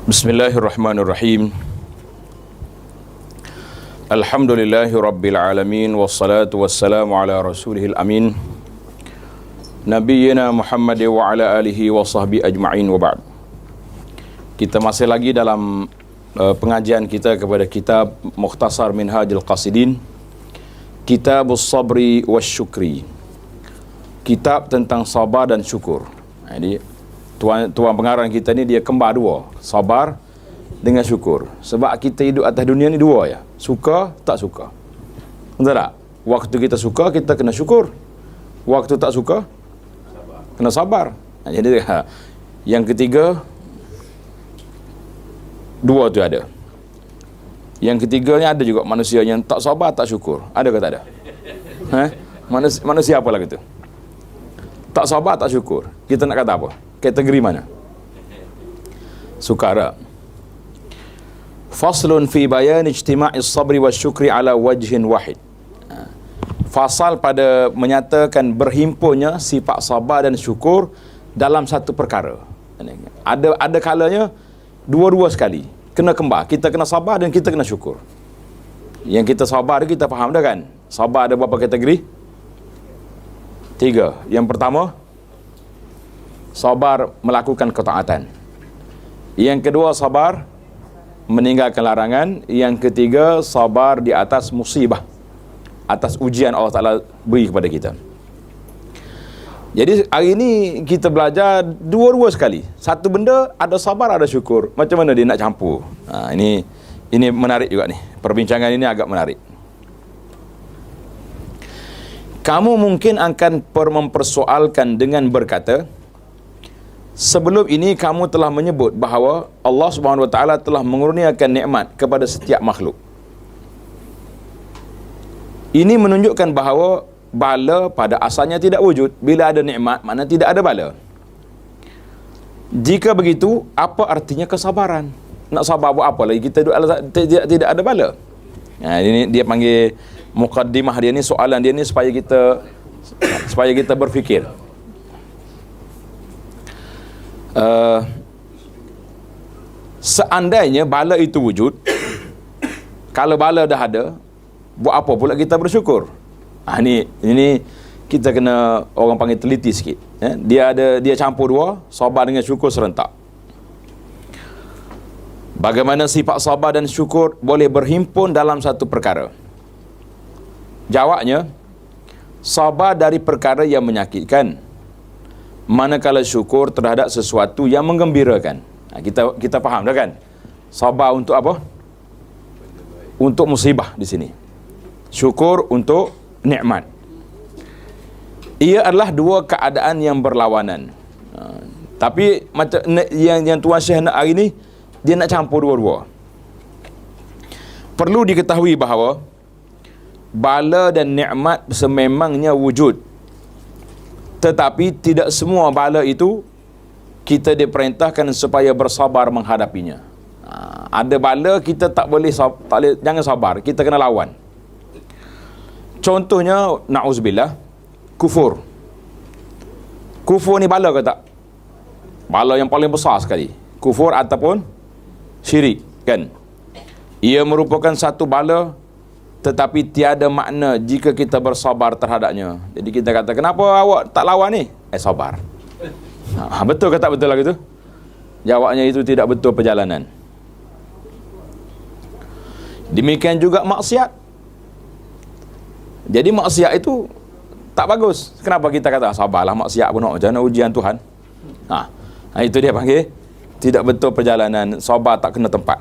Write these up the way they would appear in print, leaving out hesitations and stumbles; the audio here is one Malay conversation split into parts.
Bismillahirrahmanirrahim. Alhamdulillahi rabbil alamin, wassalatu wassalamu ala rasulihil amin, nabiyyina Muhammad wa ala alihi wa sahbihi ajma'in, wa ba'd. Kita masih lagi dalam pengajian kita kepada kitab Mukhtasar Minhajul Qasidin, Kitabus Sabri Wasyukri, kitab tentang sabar dan syukur. Jadi Tuan pengarang kita ni dia kembar dua, sabar dengan syukur. Sebab kita hidup atas dunia ni dua ya, suka tak suka. Betul tak? Waktu kita suka kita kena syukur, waktu tak suka kena sabar. Jadi yang ketiga, dua tu ada. Yang ketiganya ada juga manusia yang tak sabar tak syukur. Ada ke tak ada? Manusia apa lagi tu? Tak sabar tak syukur. Kita nak kata apa? Kategori mana? Sukara. Faslun fi bayan ijtima'is sabri wasyukri ala wajhin wahid. Fasal pada menyatakan berhimpunnya sifat sabar dan syukur dalam satu perkara. Ada kalanya dua-dua sekali. Kena kembar. Kita kena sabar dan kita kena syukur. Yang kita sabar kita faham dah kan? Sabar ada berapa kategori? 3. Yang pertama, sabar melakukan ketaatan. Yang kedua, sabar meninggalkan larangan. Yang ketiga, sabar di atas musibah, atas ujian Allah Ta'ala beri kepada kita. Jadi hari ini kita belajar dua-dua sekali. Satu benda ada sabar ada syukur. Macam mana dia nak campur? Ini menarik juga ni. Perbincangan ini agak menarik. Kamu mungkin akan mempersoalkan dengan berkata, sebelum ini kamu telah menyebut bahawa Allah Subhanahu Wa Taala telah mengurniakan nikmat kepada setiap makhluk. Ini menunjukkan bahawa bala pada asalnya tidak wujud. Bila ada nikmat, makna tidak ada bala. Jika begitu, apa artinya kesabaran? Nak sabar buat apa lagi? Kita tidak ada bala. Ini dia panggil muqaddimah dia ni, soalan dia ni supaya kita berfikir. Seandainya bala itu wujud, kalau bala dah ada, buat apa pula kita bersyukur? Ini kita kena orang panggil teliti sikit. Dia campur dua, sabar dengan syukur serentak. Bagaimana sifat sabar dan syukur boleh berhimpun dalam satu perkara? Jawabnya, sabar dari perkara yang menyakitkan, manakala syukur terhadap sesuatu yang menggembirakan. Kita faham dah kan? Sabar untuk apa? Untuk musibah di sini. Syukur untuk nikmat. Ia adalah dua keadaan yang berlawanan. Tapi macam yang Tuan Syekh nak hari ni, dia nak campur dua-dua. Perlu diketahui bahawa bala dan nikmat sememangnya wujud. Tetapi tidak semua bala itu kita diperintahkan supaya bersabar menghadapinya. Ada bala kita tak boleh jangan sabar, kita kena lawan. Contohnya, na'uzubillah, kufur. Kufur ni bala ke tak? Bala yang paling besar sekali. Kufur ataupun syirik, kan? Ia merupakan satu bala, tetapi tiada makna jika kita bersabar terhadapnya. Jadi kita kata, kenapa awak tak lawan ni? Sabar. Betul ke tak betul lagi tu? Jawabnya itu tidak betul perjalanan. Demikian juga maksiat. Jadi maksiat itu tak bagus. Kenapa kita kata, sabarlah maksiat pun nak, jangan ujian Tuhan. Itu dia panggil tidak betul perjalanan. Sabar tak kena tempat.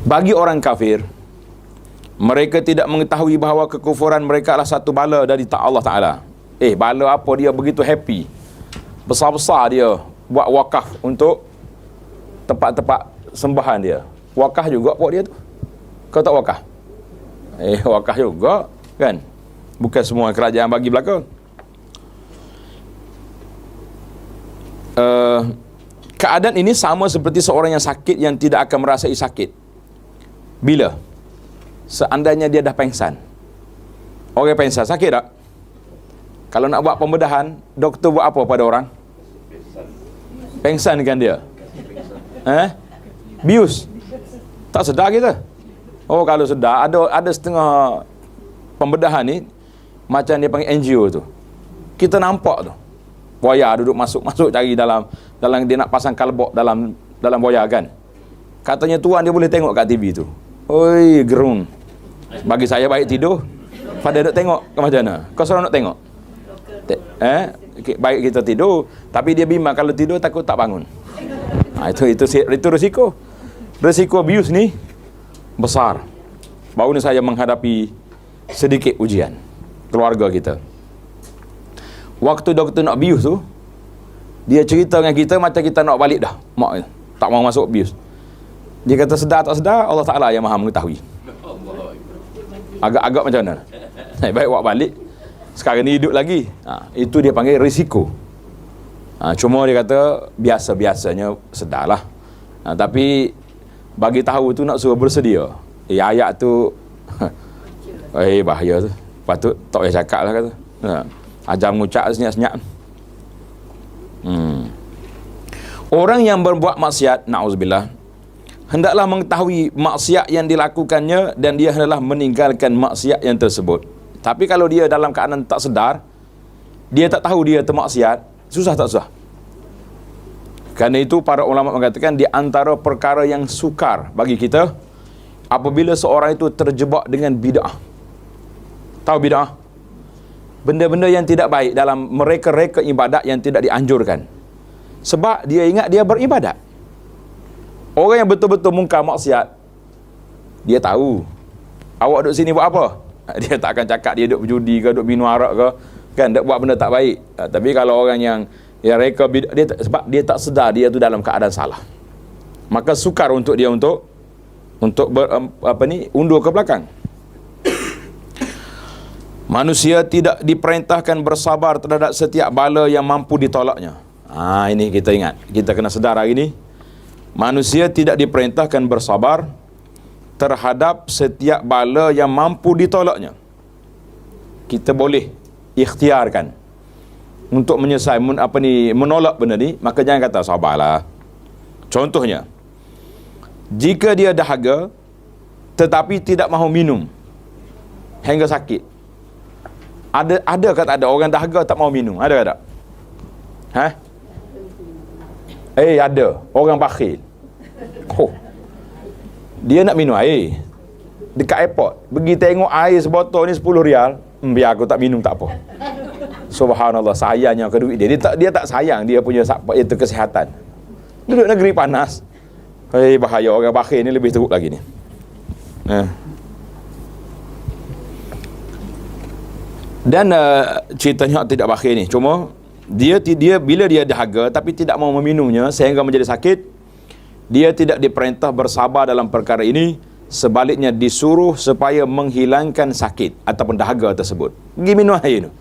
Bagi orang kafir, mereka tidak mengetahui bahawa kekufuran mereka adalah satu bala dari Allah Ta'ala. Bala apa? Dia begitu happy, besar-besar dia buat wakaf untuk tempat-tempat sembahan dia. Wakaf juga buat dia tu. Kau tak wakaf? Wakaf juga, kan? Bukan semua kerajaan bagi belaka. Keadaan ini sama seperti seorang yang sakit yang tidak akan merasai sakit bila seandainya dia dah pengsan. Orang pengsan sakit tak? Kalau nak buat pembedahan, doktor buat apa pada orang? Pengsankan dia. Bius. Tak sedar kita. Oh, kalau sedar, ada setengah pembedahan ni macam dia panggil NGO tu. Kita nampak tu. Buaya duduk masuk cari dalam dia nak pasang kalbok dalam buaya kan. Katanya tuan dia boleh tengok kat TV tu. Oi, gerung. Bagi saya baik tidur pada nak tengok ke macam mana. Kau seorang nak tengok? Baik kita tidur, tapi dia bimbang kalau tidur takut tak bangun. Itu risiko. Risiko abuse ni besar. Baru ni saya menghadapi sedikit ujian keluarga kita. Waktu doktor nak abuse tu, dia cerita dengan kita macam kita nak balik dah. Mak tak mau masuk abuse. Dia kata sedar tak sedar, Allah Ta'ala yang maha mengetahui. Agak-agak macam mana? Baik buat balik. Sekarang ni hidup lagi. Itu dia panggil risiko. Cuma dia kata biasa-biasanya sedarlah. Tapi bagi tahu tu nak suruh bersedia. Ayat tu bahaya tu. Patut tak payah cakap lah kata. Ajar mengucap senyap-senyap. Orang yang berbuat maksiat, na'udzubillah, hendaklah mengetahui maksiat yang dilakukannya dan dia hendaklah meninggalkan maksiat yang tersebut. Tapi kalau dia dalam keadaan tak sedar, dia tak tahu dia termaksiat, susah tak susah. Kerana itu para ulama mengatakan di antara perkara yang sukar bagi kita apabila seorang itu terjebak dengan bid'ah. Tahu bid'ah? Benda-benda yang tidak baik dalam mereka-reka ibadat yang tidak dianjurkan. Sebab dia ingat dia beribadat. Orang yang betul-betul mungkar maksiat, dia tahu awak duduk sini buat apa. Dia tak akan cakap dia duduk berjudi ke, duduk minum arak ke, kan, duduk buat benda tak baik. Tapi kalau orang yang reka dia sebab dia tak sedar dia tu dalam keadaan salah, maka sukar untuk dia untuk undur ke belakang. Manusia tidak diperintahkan bersabar terhadap setiap bala yang mampu ditolaknya. Ini kita ingat, kita kena sedar hari ini. Manusia tidak diperintahkan bersabar terhadap setiap bala yang mampu ditolaknya. Kita boleh ikhtiarkan untuk menolak benda ni, maka jangan kata sabarlah. Contohnya, jika dia dahaga tetapi tidak mahu minum hingga sakit. Ada ke tak ada orang dahaga tak mahu minum? Ada ke tak? Ada. Orang bakhil. Dia nak minum air dekat airport, pergi tengok air sebotol ni 10 rial, biar aku tak minum tak apa. Subhanallah, sayangnya ke duit dia tak sayang dia punya itu kesihatan. Duduk negeri panas. Bahaya, orang bakhil ni lebih teruk lagi ni. Dan ceritanya tidak bakhil ni, cuma dia bila dia dahaga tapi tidak mau meminumnya sehingga menjadi sakit, dia tidak diperintah bersabar dalam perkara ini, sebaliknya disuruh supaya menghilangkan sakit ataupun dahaga tersebut. Pergi minum air tu.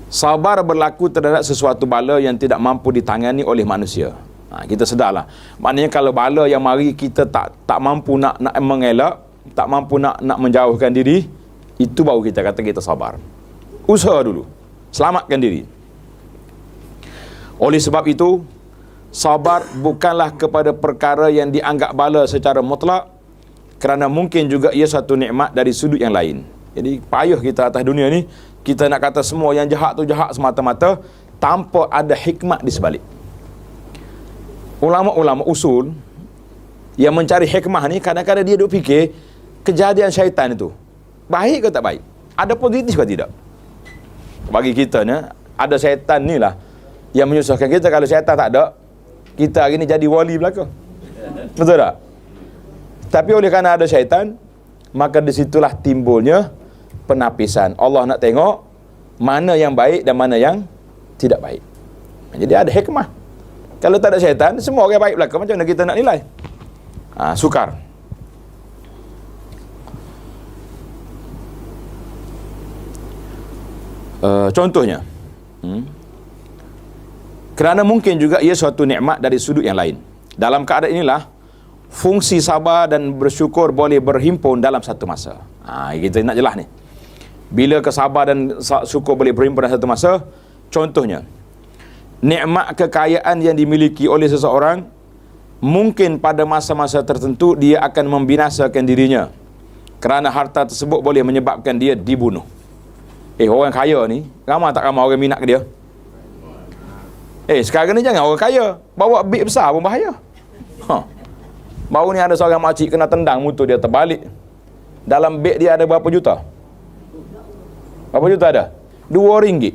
Sabar berlaku terhadap sesuatu bala yang tidak mampu ditangani oleh manusia. Kita sedarlah. Maknanya kalau bala yang mari kita tak mampu nak mengelak, tak mampu nak menjauhkan diri, itu baru kita kata kita sabar. Usaha dulu, selamatkan diri. Oleh sebab itu, sabar bukanlah kepada perkara yang dianggap bala secara mutlak, kerana mungkin juga ia satu nikmat dari sudut yang lain. Jadi payah kita atas dunia ni, kita nak kata semua yang jahat tu jahat semata-mata tanpa ada hikmat di sebalik. Ulama-ulama usul yang mencari hikmah ni, kadang-kadang dia duk fikir kejadian syaitan itu baik ke tak baik, ada positif ke tidak. Bagi kita ni, ada syaitan ni lah yang menyusahkan kita. Kalau syaitan tak ada, kita hari ni jadi wali belaka. Betul tak? Tapi oleh kerana ada syaitan, maka disitulah timbulnya penapisan. Allah nak tengok mana yang baik dan mana yang tidak baik. Jadi ada hikmah. Kalau tak ada syaitan, semua orang baik belaka. Macam mana kita nak nilai? Sukar. Contohnya, kerana mungkin juga ia suatu nikmat dari sudut yang lain. Dalam keadaan inilah fungsi sabar dan bersyukur boleh berhimpun dalam satu masa. Kita nak jelas ni. Bila kesabar dan syukur boleh berhimpun dalam satu masa? Contohnya, nikmat kekayaan yang dimiliki oleh seseorang, mungkin pada masa-masa tertentu dia akan membinasakan dirinya, kerana harta tersebut boleh menyebabkan dia dibunuh. Orang kaya ni, ramai tak ramai orang minat ke dia? Sekarang ni jangan orang kaya bawa beg besar pun bahaya. Baru ni ada seorang makcik kena tendang motor dia terbalik. Dalam beg dia ada berapa juta? Berapa juta ada? RM2.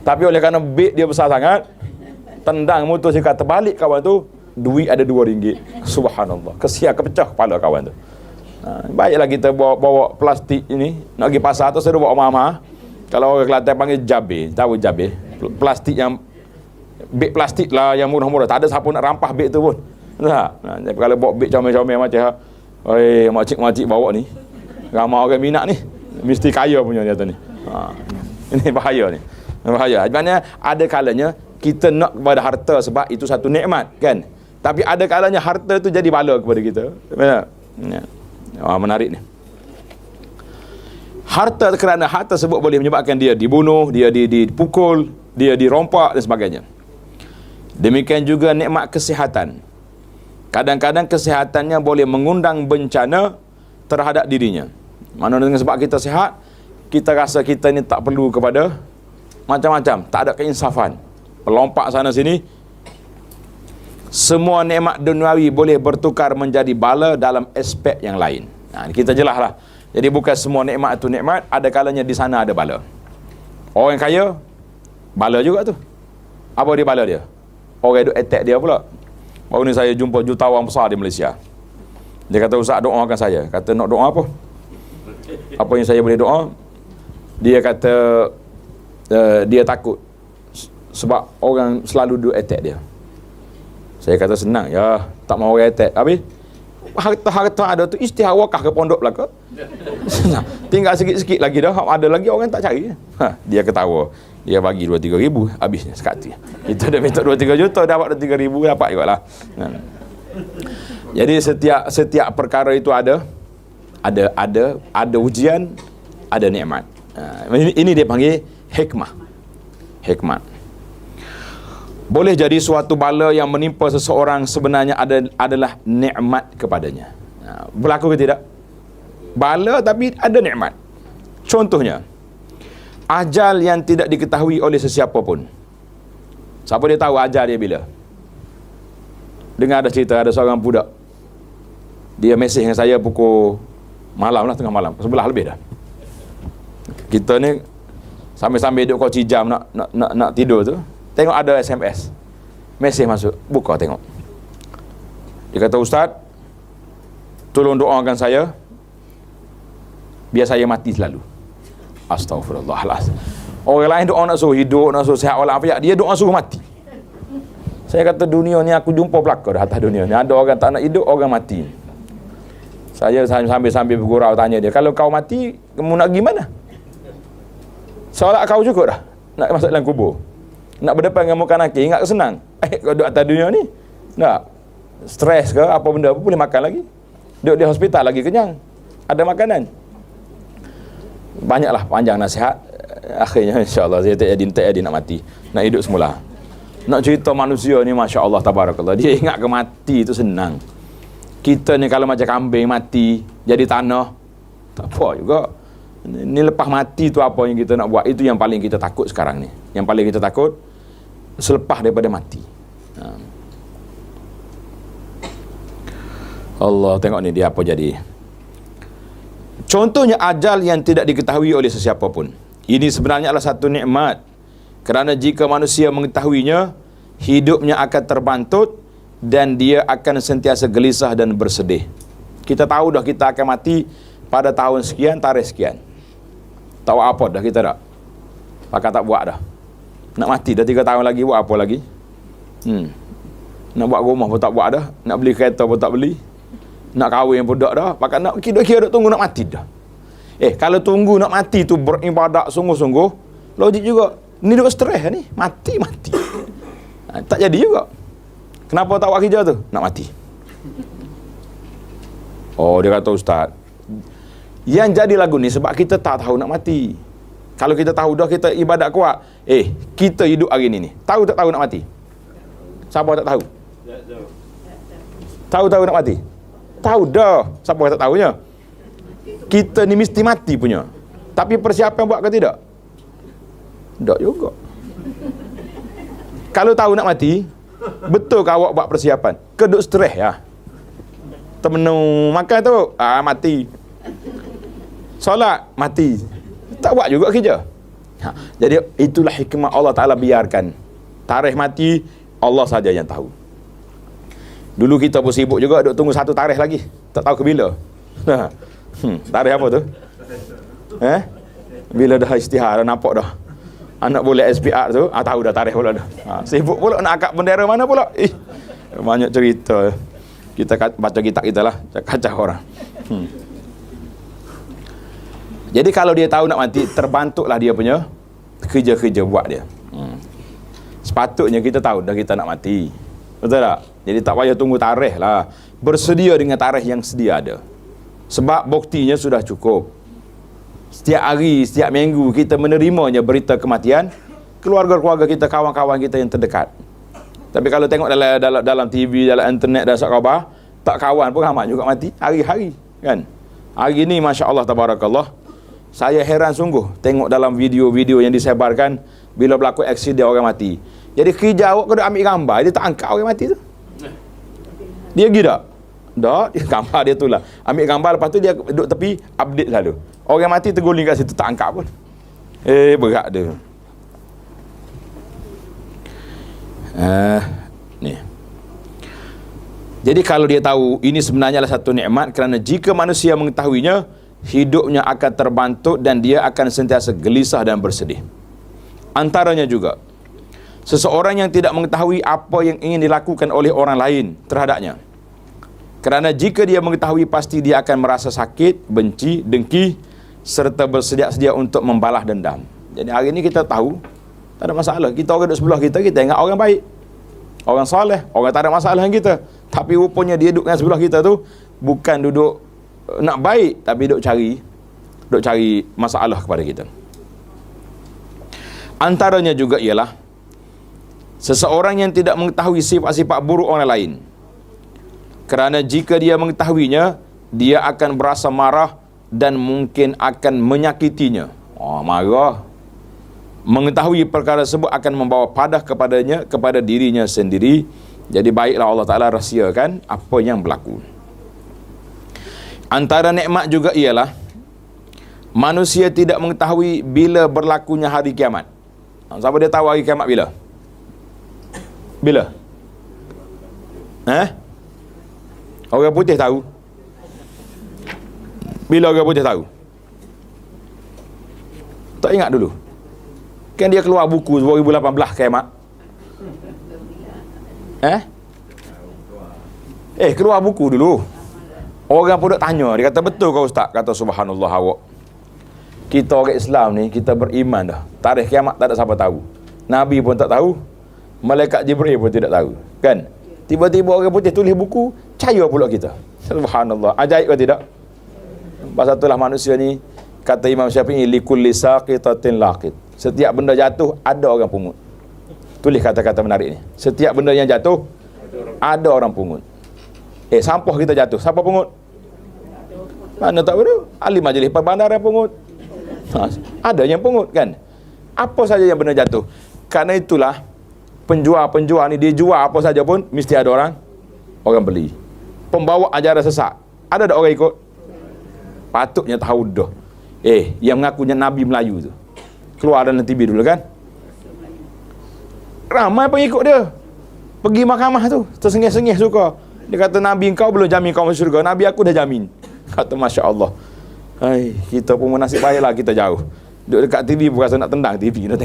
Tapi oleh kerana beg dia besar sangat, tendang motor sikit terbalik kawan tu, duit ada RM2. Subhanallah. Kesian kepecah kepala kawan tu. Baiklah kita bawa plastik ini nak pergi pasar tu, saya bawa mama. Kalau orang Kelantan panggil jabe, tahu jabe? Plastik yang beg plastik lah yang murah-murah. Tak ada siapa nak rampah beg tu pun. Kalau bawa beg comel-comel macam makcik-makcik bawa ni, ramai orang minat ni, mesti kaya punya dia tu ni. Ini bahaya ni. Bahaya. Sebenarnya ada kalanya kita nak kepada harta sebab itu satu nikmat kan. Tapi ada kalanya harta tu jadi bala kepada kita. Benar? Menarik ni. Harta, kerana harta tersebut boleh menyebabkan dia dibunuh, dia dipukul, dia dirompak dan sebagainya. Demikian juga nikmat kesihatan. Kadang-kadang kesihatannya boleh mengundang bencana terhadap dirinya. Mana dengan sebab kita sihat, kita rasa kita ni tak perlu kepada macam-macam, tak ada keinsafan, pelompak sana sini. Semua nikmat duniawi boleh bertukar menjadi bala dalam aspek yang lain. Kita jelaslah. Jadi bukan semua nikmat itu nikmat, ada kalanya di sana ada bala. Orang kaya, bala juga tu. Apa dia bala dia? Orang duk attack dia pula. Baru ni saya jumpa jutawan besar di Malaysia. Dia kata, "Ustaz, doakan saya." Kata, "Nak doa apa?" "Apa yang saya boleh doa?" Dia kata, dia takut sebab orang selalu duk attack dia. Saya kata, "Senang ya, tak mahu orang attack." Habis harta ada tu istighawakah ke pondok belaka? Tinggal sikit-sikit lagi dah, ada lagi orang tak cari. Dia ketawa. Dia bagi 2-3 ribu, habisnya sekali. Kita dah minta 2-3 juta, dapat 3 ribu, dapat juga lah. Jadi setiap perkara itu ada ujian, ada nikmat. Ini dia panggil hikmah. Boleh jadi suatu bala yang menimpa seseorang sebenarnya adalah nikmat kepadanya. Berlaku ke tidak? Bala tapi ada nikmat. Contohnya, ajal yang tidak diketahui oleh sesiapa pun. Siapa dia tahu ajal dia bila? Dengar ada cerita, ada seorang budak, dia mesej dengan saya pukul malam lah, tengah malam, 11 lebih dah. Kita ni sambil-sambil duduk koci jam nak tidur tu, tengok ada SMS, mesej masuk, buka tengok. Dia kata, "Ustaz, tolong doakan saya biar saya mati selalu." Astaghfirullahaladzim. Orang lain doa nak suruh hidup, nak suruh sihat walafiat, dia doa suruh mati. Saya kata, dunia ni aku jumpa belaka dah atas dunia ni. Ada orang tak nak hidup, orang mati. Saya sambil bergurau tanya dia, "Kalau kau mati, kamu nak pergi mana?" Solat kau cukup dah nak masuk dalam kubur. Nak berdepan dengan muka nakir, ingat ke senang? Kau duduk atas dunia ni, nak stres ke apa benda apa, boleh makan lagi. Duduk di hospital lagi kenyang, ada makanan. Banyaklah panjang nasihat. Akhirnya insya-Allah saya tak jadi nak mati, nak hidup semula. Nak cerita manusia ni masya-Allah tabarakallah, dia ingat ke mati itu senang. Kita ni kalau macam kambing mati jadi tanah, tak apa juga. Ni lepas mati tu apa yang kita nak buat? Itu yang paling kita takut sekarang ni. Yang paling kita takut selepas daripada mati. Allah, tengok ni dia apa jadi. Contohnya ajal yang tidak diketahui oleh sesiapa pun. Ini sebenarnya adalah satu nikmat. Kerana jika manusia mengetahuinya, hidupnya akan terbantut dan dia akan sentiasa gelisah dan bersedih. Kita tahu dah kita akan mati pada tahun sekian, tarikh sekian. Tahu apa dah kita dah. Pakai tak buat dah. Nak mati dah 3 tahun lagi, buat apa lagi? Nak buat rumah pun tak buat dah. Nak beli kereta pun tak beli. Nak kahwin pun tak dah. Pakai nak kira-kira tunggu nak mati dah. Kalau tunggu nak mati tu beribadat sungguh-sungguh, logik juga. Ni duk stres ni, mati. Tak jadi juga. Kenapa tak buat kerja tu? Nak mati. Oh, dia kata, "Ustaz, yang jadi lagu ni sebab kita tak tahu nak mati." Kalau kita tahu dah kita ibadat kuat, kita hidup hari ni. Tahu tak tahu nak mati? Siapa tak tahu? Tahu nak mati? Tahu dah. Siapa tak tahunya? Kita ni mesti mati punya. Tapi persiapan buat ke tidak? Tak juga. Kalau tahu nak mati, betul ke awak buat persiapan? Keduk stres ya. Termenung makan tu, mati. Solat, mati. Tak buat juga kerja. Jadi itulah hikmah Allah Ta'ala biarkan. Tarikh mati, Allah saja yang tahu. Dulu kita pun sibuk juga, duk tunggu satu tarikh lagi. Tak tahu ke bila. Tarikh apa tu? Bila dah istihar, nampak dah. Anak boleh SPR tu, tahu dah tarikh pula dah. Sibuk pula nak akad bendera mana pula. Banyak cerita. Kita baca kitab kita lah, kacau orang. Jadi kalau dia tahu nak mati, terbantuklah dia punya kerja-kerja buat dia. Sepatutnya kita tahu dah kita nak mati. Betul tak? Jadi tak payah tunggu tarikh lah. Bersedia dengan tarikh yang sedia ada. Sebab buktinya sudah cukup. Setiap hari, setiap minggu kita menerimanya berita kematian keluarga-keluarga kita, kawan-kawan kita yang terdekat. Tapi kalau tengok dalam TV, dalam internet, dalam khabar, tak kawan pun ramai juga mati hari-hari, kan? Hari ni masya-Allah tabarakallah, saya heran sungguh tengok dalam video-video yang disebarkan bila berlaku aksiden orang mati. Jadi kerja awak kena ambil gambar, dia tak angkat orang mati tu. Dia pergi tak? Tak, dia gambar dia tu lah. Ambil gambar, lepas tu dia duduk tepi, update selalu. Orang mati terguling kat situ, tak angkat pun. Berat dia. Ni. Jadi kalau dia tahu ini sebenarnya adalah satu nikmat, kerana jika manusia mengetahuinya, hidupnya akan terbantuk dan dia akan sentiasa gelisah dan bersedih. Antaranya juga, seseorang yang tidak mengetahui apa yang ingin dilakukan oleh orang lain terhadapnya. Kerana jika dia mengetahui, pasti dia akan merasa sakit, benci, dengki, serta bersedia-sedia untuk membalas dendam. Jadi hari ini kita tahu, tak ada masalah. Kita orang duduk sebelah kita ingat orang baik, orang soleh, orang tak ada masalah dengan kita. Tapi rupanya dia duduk dengan sebelah kita tu bukan duduk nak baik, tapi duduk cari masalah kepada kita. Antaranya juga ialah seseorang yang tidak mengetahui sifat-sifat buruk orang lain. Kerana jika dia mengetahuinya, dia akan berasa marah dan mungkin akan menyakitinya. Marah. Mengetahui perkara tersebut akan membawa padah kepada dirinya sendiri. Jadi baiklah Allah Ta'ala rahsiakan apa yang berlaku. Antara nikmat juga ialah manusia tidak mengetahui bila berlakunya hari kiamat. Siapa dia tahu hari kiamat bila? Bila? Orang putih tahu. Bila orang putih tahu? Tak ingat dulu. Kan dia keluar buku 2018 kiamat. Keluar buku dulu. Orang pun duk tanya, dia kata betul ke ustaz? Kata subhanallah awak. Kita orang Islam ni, kita beriman dah. Tarikh kiamat tak ada siapa tahu. Nabi pun tak tahu. Malaikat Jibril pun tidak tahu. Kan? Tiba-tiba orang putih tulis buku, percaya pula kita. Subhanallah. Ajaib ke tidak? Pasal itulah manusia ni, kata Imam Syafi'i, likulli saqitatin laqit. Setiap benda jatuh, ada orang pungut. Tulis kata-kata menarik ni. Setiap benda yang jatuh, ada orang pungut. Sampah kita jatuh, siapa pungut? Mana tak tahu? Ahli majlis perbandaran pungut. Ada yang pungut, kan? Apa saja yang benda jatuh. Karena itulah penjual ni, dia jual apa saja pun mesti ada orang beli. Pembawa ajaran sesat, ada tak orang ikut? Patutnya tahu dah. Yang mengakunya Nabi Melayu tu keluar dalam TV dulu, kan? Ramai pengikut dia. Pergi mahkamah tu, tersengih-sengih suka. Dia kata Nabi kau belum jamin kau masuk syurga, Nabi aku dah jamin. Kata Masya Allah. Kita pun nasib baiklah kita jauh. Duduk dekat TV pun rasa nak tendang TV. Nak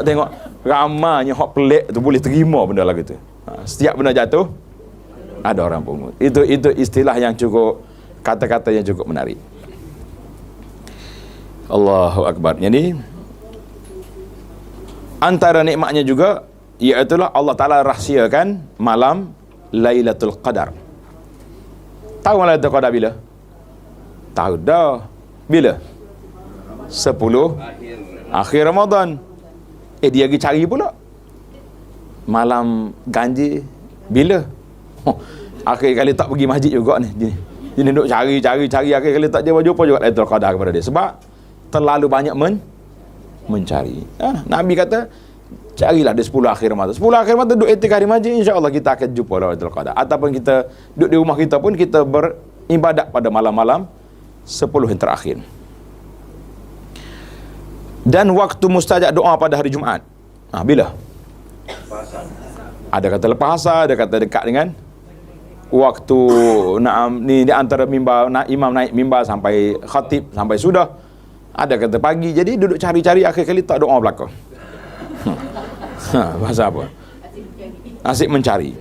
tengok ramanya hak pelik tu boleh terima benda lagu tu. Setiap benda jatuh ada orang pungut. Itu istilah yang cukup, kata-kata yang cukup menarik. Allahu Akbar. Jadi antara nikmatnya juga iaitulah Allah Ta'ala rahsiakan malam Lailatul Qadar. Tahu malam Lailatul Qadar bila? Tahu dah. Bila? 10 Akhir Ramadan. Dia pergi cari pula. Malam ganjil bila? Akhir kali tak pergi masjid juga ni. Dia duduk cari. Akhir kali tak jumpa juga Lailatul Qadar kepada dia. Sebab terlalu banyak mencari. Nabi kata, carilah di 10 akhir Ramadan. 10 akhir Ramadan duduk itikaf di masjid, insya-Allah kita akan jumpa Lailatul Qadar. Ataupun kita duduk di rumah kita pun kita beribadat pada malam-malam 10 yang terakhir. Dan waktu mustajab doa pada hari Jumaat. Bila? Ada kata lepas asar, ada kata dekat dengan waktu ni di antara mimbar, imam naik mimbar sampai khatib sampai sudah. Ada kata pagi. Jadi duduk cari-cari, akhir kali tak doa belakang. Bahasa apa? Asyik mencari.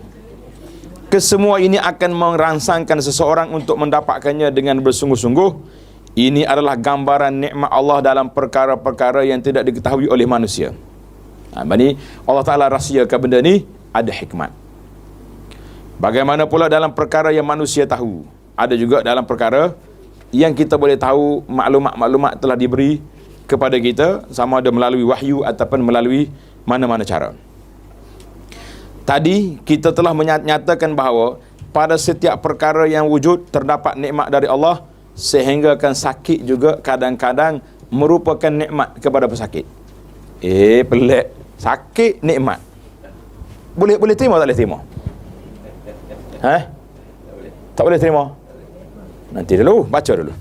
Kesemua ini akan merangsangkan seseorang untuk mendapatkannya dengan bersungguh-sungguh. Ini adalah gambaran nikmat Allah dalam perkara-perkara yang tidak diketahui oleh manusia. Jadi Allah Ta'ala rahsiakan benda ni ada hikmat. Bagaimana pula dalam perkara yang manusia tahu, ada juga dalam perkara yang kita boleh tahu, maklumat-maklumat telah diberi kepada kita, sama ada melalui wahyu ataupun melalui mana-mana cara. Tadi kita telah menyatakan bahawa pada setiap perkara yang wujud terdapat nikmat dari Allah, sehingga kan sakit juga kadang-kadang merupakan nikmat kepada pesakit. Pelik. Sakit nikmat. Boleh terima tak boleh terima? Tak boleh terima? Nanti dulu, baca dulu.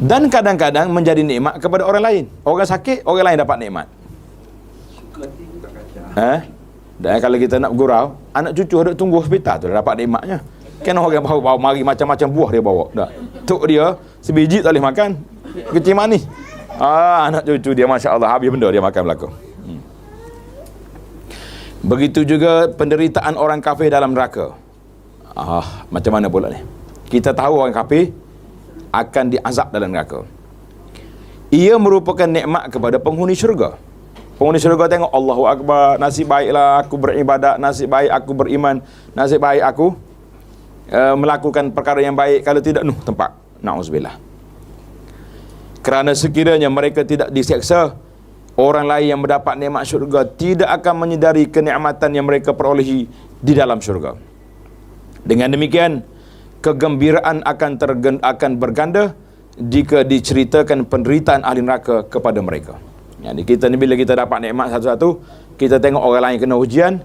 Dan kadang-kadang menjadi nikmat kepada orang lain. Orang sakit, orang lain dapat nikmat. Dan kalau kita nak gurau, anak cucu ada tunggu hospital tu dah dapat nikmatnya. Kan orang bawa mari macam-macam buah dia bawa. Dah. Tok dia sebiji tak boleh makan. Kecil manis. Anak cucu dia masya-Allah habis benda dia makan belaka. Begitu juga penderitaan orang kafir dalam neraka. Macam mana pula ni? Kita tahu orang kafir akan diazab dalam neraka. Ia merupakan nikmat kepada penghuni syurga. Penghuni syurga tengok, Allahu Akbar, nasib baiklah aku beribadat, nasib baik aku beriman, nasib baik aku melakukan perkara yang baik, kalau tidak tempat. Na'udzubillah. Kerana sekiranya mereka tidak diseksa, orang lain yang mendapat nikmat syurga tidak akan menyedari kenikmatan yang mereka perolehi di dalam syurga. Dengan demikian, kegembiraan akan berganda jika diceritakan penderitaan ahli neraka kepada mereka. Jadi kita ni bila kita dapat nikmat satu-satu, kita tengok orang lain kena ujian,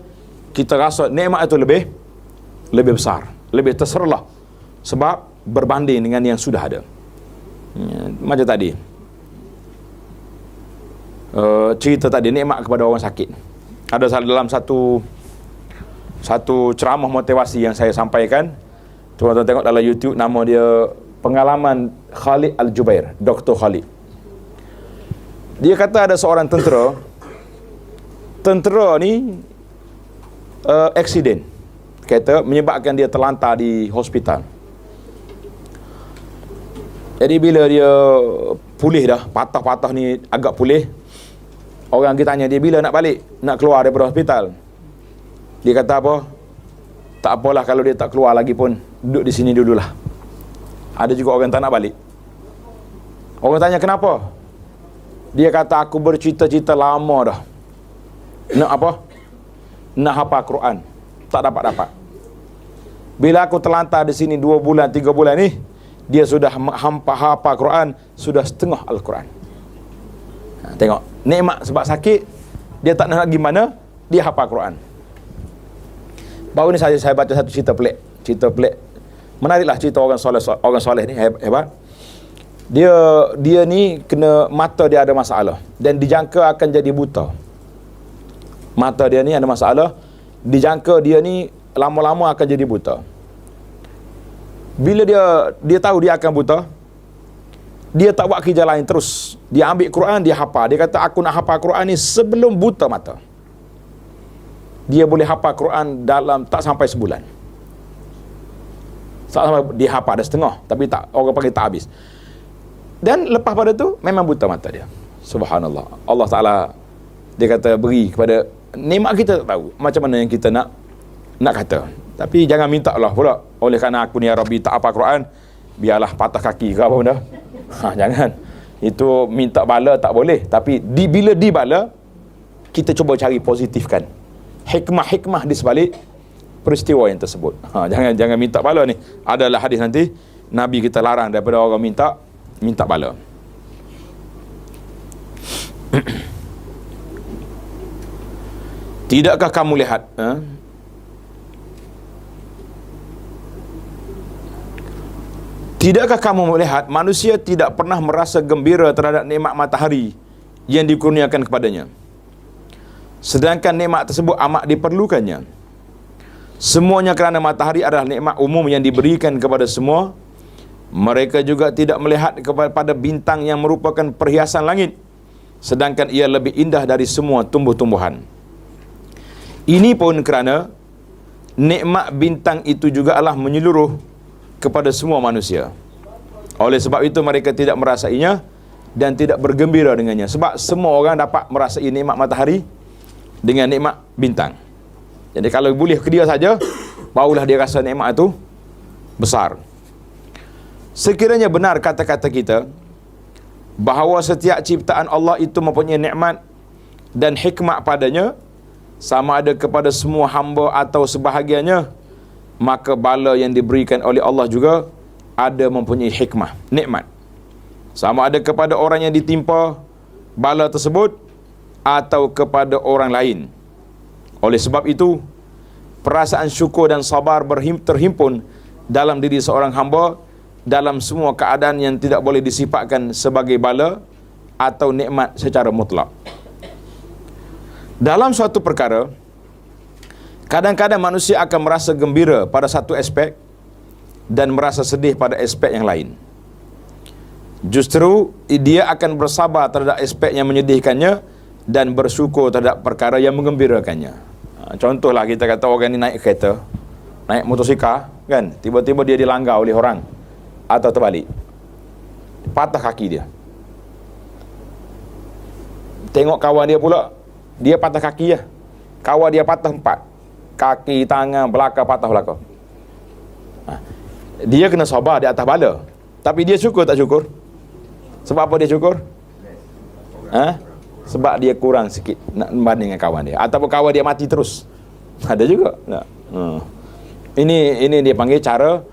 kita rasa nikmat itu lebih besar, lebih terserlah sebab berbanding dengan yang sudah ada. Macam tadi cerita tadi, nikmat kepada orang sakit. Ada dalam satu ceramah motivasi yang saya sampaikan, tuan-tuan tengok dalam YouTube, nama dia Pengalaman Khalid Al-Jubair, Dr. Khalid. Dia kata ada seorang tentera ni aksiden, kata menyebabkan dia terlantar di hospital. Jadi bila dia pulih dah, patah-patah ni agak pulih, orang kita tanya dia bila nak balik, nak keluar daripada hospital. Dia kata apa? Tak apalah kalau dia tak keluar lagi pun, duduk di sini dululah. Ada juga orang tak nak balik. Orang tanya kenapa? Dia kata aku bercita-cita lama dah nak apa? Nak hafal Quran, tak dapat-dapat. Bila aku terlantar di sini 2 bulan, 3 bulan ni, dia sudah hafal Quran, sudah setengah Al-Quran. Tengok, nikmat sebab sakit, dia tak nak gimana, dia hafal Quran. Baru ni saya baca satu cerita pelik. Menariklah cerita orang soleh ni, hebat. Dia ni kena, mata dia ada masalah dan dijangka akan jadi buta. Mata dia ni ada masalah, dijangka dia ni lama-lama akan jadi buta. Bila dia tahu dia akan buta, dia tak buat kerja lain terus. Dia ambil Quran, dia hafal. Dia kata aku nak hafal Quran ni sebelum buta mata. Dia boleh hafal Quran dalam tak sampai sebulan. Tak sampai, dia hafal dah setengah, tapi tak, orang panggil tak habis. Dan lepas pada tu memang buta mata dia. Subhanallah. Allah Ta'ala, dia kata beri kepada nikmat, kita tak tahu macam mana yang kita nak kata. Tapi jangan minta Allah pula, oleh kerana aku ni ya Rabbi tak hafal Quran, biarlah patah kaki ke apa benda. Jangan. Itu minta bala tak boleh. Tapi bila dibala, kita cuba cari positifkan hikmah-hikmah di sebalik peristiwa yang tersebut. Jangan minta bala ni. Adalah hadis nanti Nabi kita larang daripada orang minta bala. Tidakkah kamu lihat Tidakkah kamu melihat manusia tidak pernah merasa gembira terhadap nikmat matahari yang dikurniakan kepadanya, sedangkan nikmat tersebut amat diperlukannya. Semuanya kerana matahari adalah nikmat umum yang diberikan kepada semua. Mereka juga tidak melihat kepada bintang yang merupakan perhiasan langit, sedangkan ia lebih indah dari semua tumbuh-tumbuhan. Ini pun kerana nikmat bintang itu juga adalah menyeluruh kepada semua manusia. Oleh sebab itu mereka tidak merasainya dan tidak bergembira dengannya. Sebab semua orang dapat merasai nikmat matahari dengan nikmat bintang. Jadi kalau boleh ke dia saja, barulah dia rasa nikmat itu besar. Sekiranya benar kata-kata kita bahawa setiap ciptaan Allah itu mempunyai nikmat dan hikmat padanya, sama ada kepada semua hamba atau sebahagiannya, maka bala yang diberikan oleh Allah juga ada mempunyai hikmah, nikmat. Sama ada kepada orang yang ditimpa bala tersebut atau kepada orang lain. Oleh sebab itu, perasaan syukur dan sabar terhimpun dalam diri seorang hamba dalam semua keadaan yang tidak boleh disifatkan sebagai bala atau nikmat secara mutlak. Dalam suatu perkara, kadang-kadang manusia akan merasa gembira pada satu aspek dan merasa sedih pada aspek yang lain. Justru dia akan bersabar terhadap aspek yang menyedihkannya dan bersyukur terhadap perkara yang menggembirakannya. Contohlah kita kata orang ni naik kereta, naik motosikal kan, tiba-tiba dia dilanggar oleh orang atau terbalik, patah kaki dia. Tengok kawan dia pula, dia patah kaki ya. Kawan dia patah 4, kaki, tangan, belakang patah belakang. Dia kena sabar di atas bala. Tapi dia syukur tak syukur? Sebab apa dia syukur? Sebab dia kurang sikit nak banding dengan kawan dia, ataupun kawan dia mati terus. Ada juga. Ini dia panggil cara.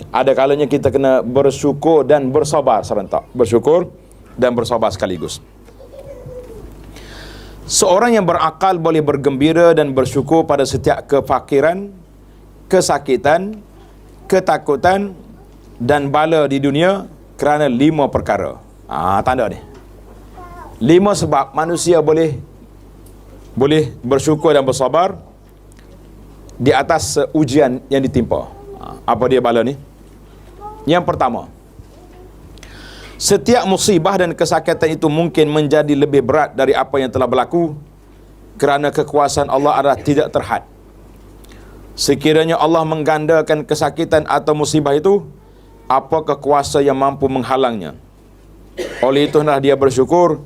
Ada kalanya kita kena bersyukur dan bersabar serentak. Bersyukur dan bersabar sekaligus. Seorang yang berakal boleh bergembira dan bersyukur pada setiap kefakiran, kesakitan, ketakutan dan bala di dunia kerana 5 perkara. Tanda ni. 5 sebab manusia boleh bersyukur dan bersabar di atas ujian yang ditimpa. Apa dia bala ni? Yang pertama, setiap musibah dan kesakitan itu mungkin menjadi lebih berat dari apa yang telah berlaku kerana kekuasaan Allah adalah tidak terhad. Sekiranya Allah menggandakan kesakitan atau musibah itu, apakah kuasa yang mampu menghalangnya? Oleh itu hendaklah dia bersyukur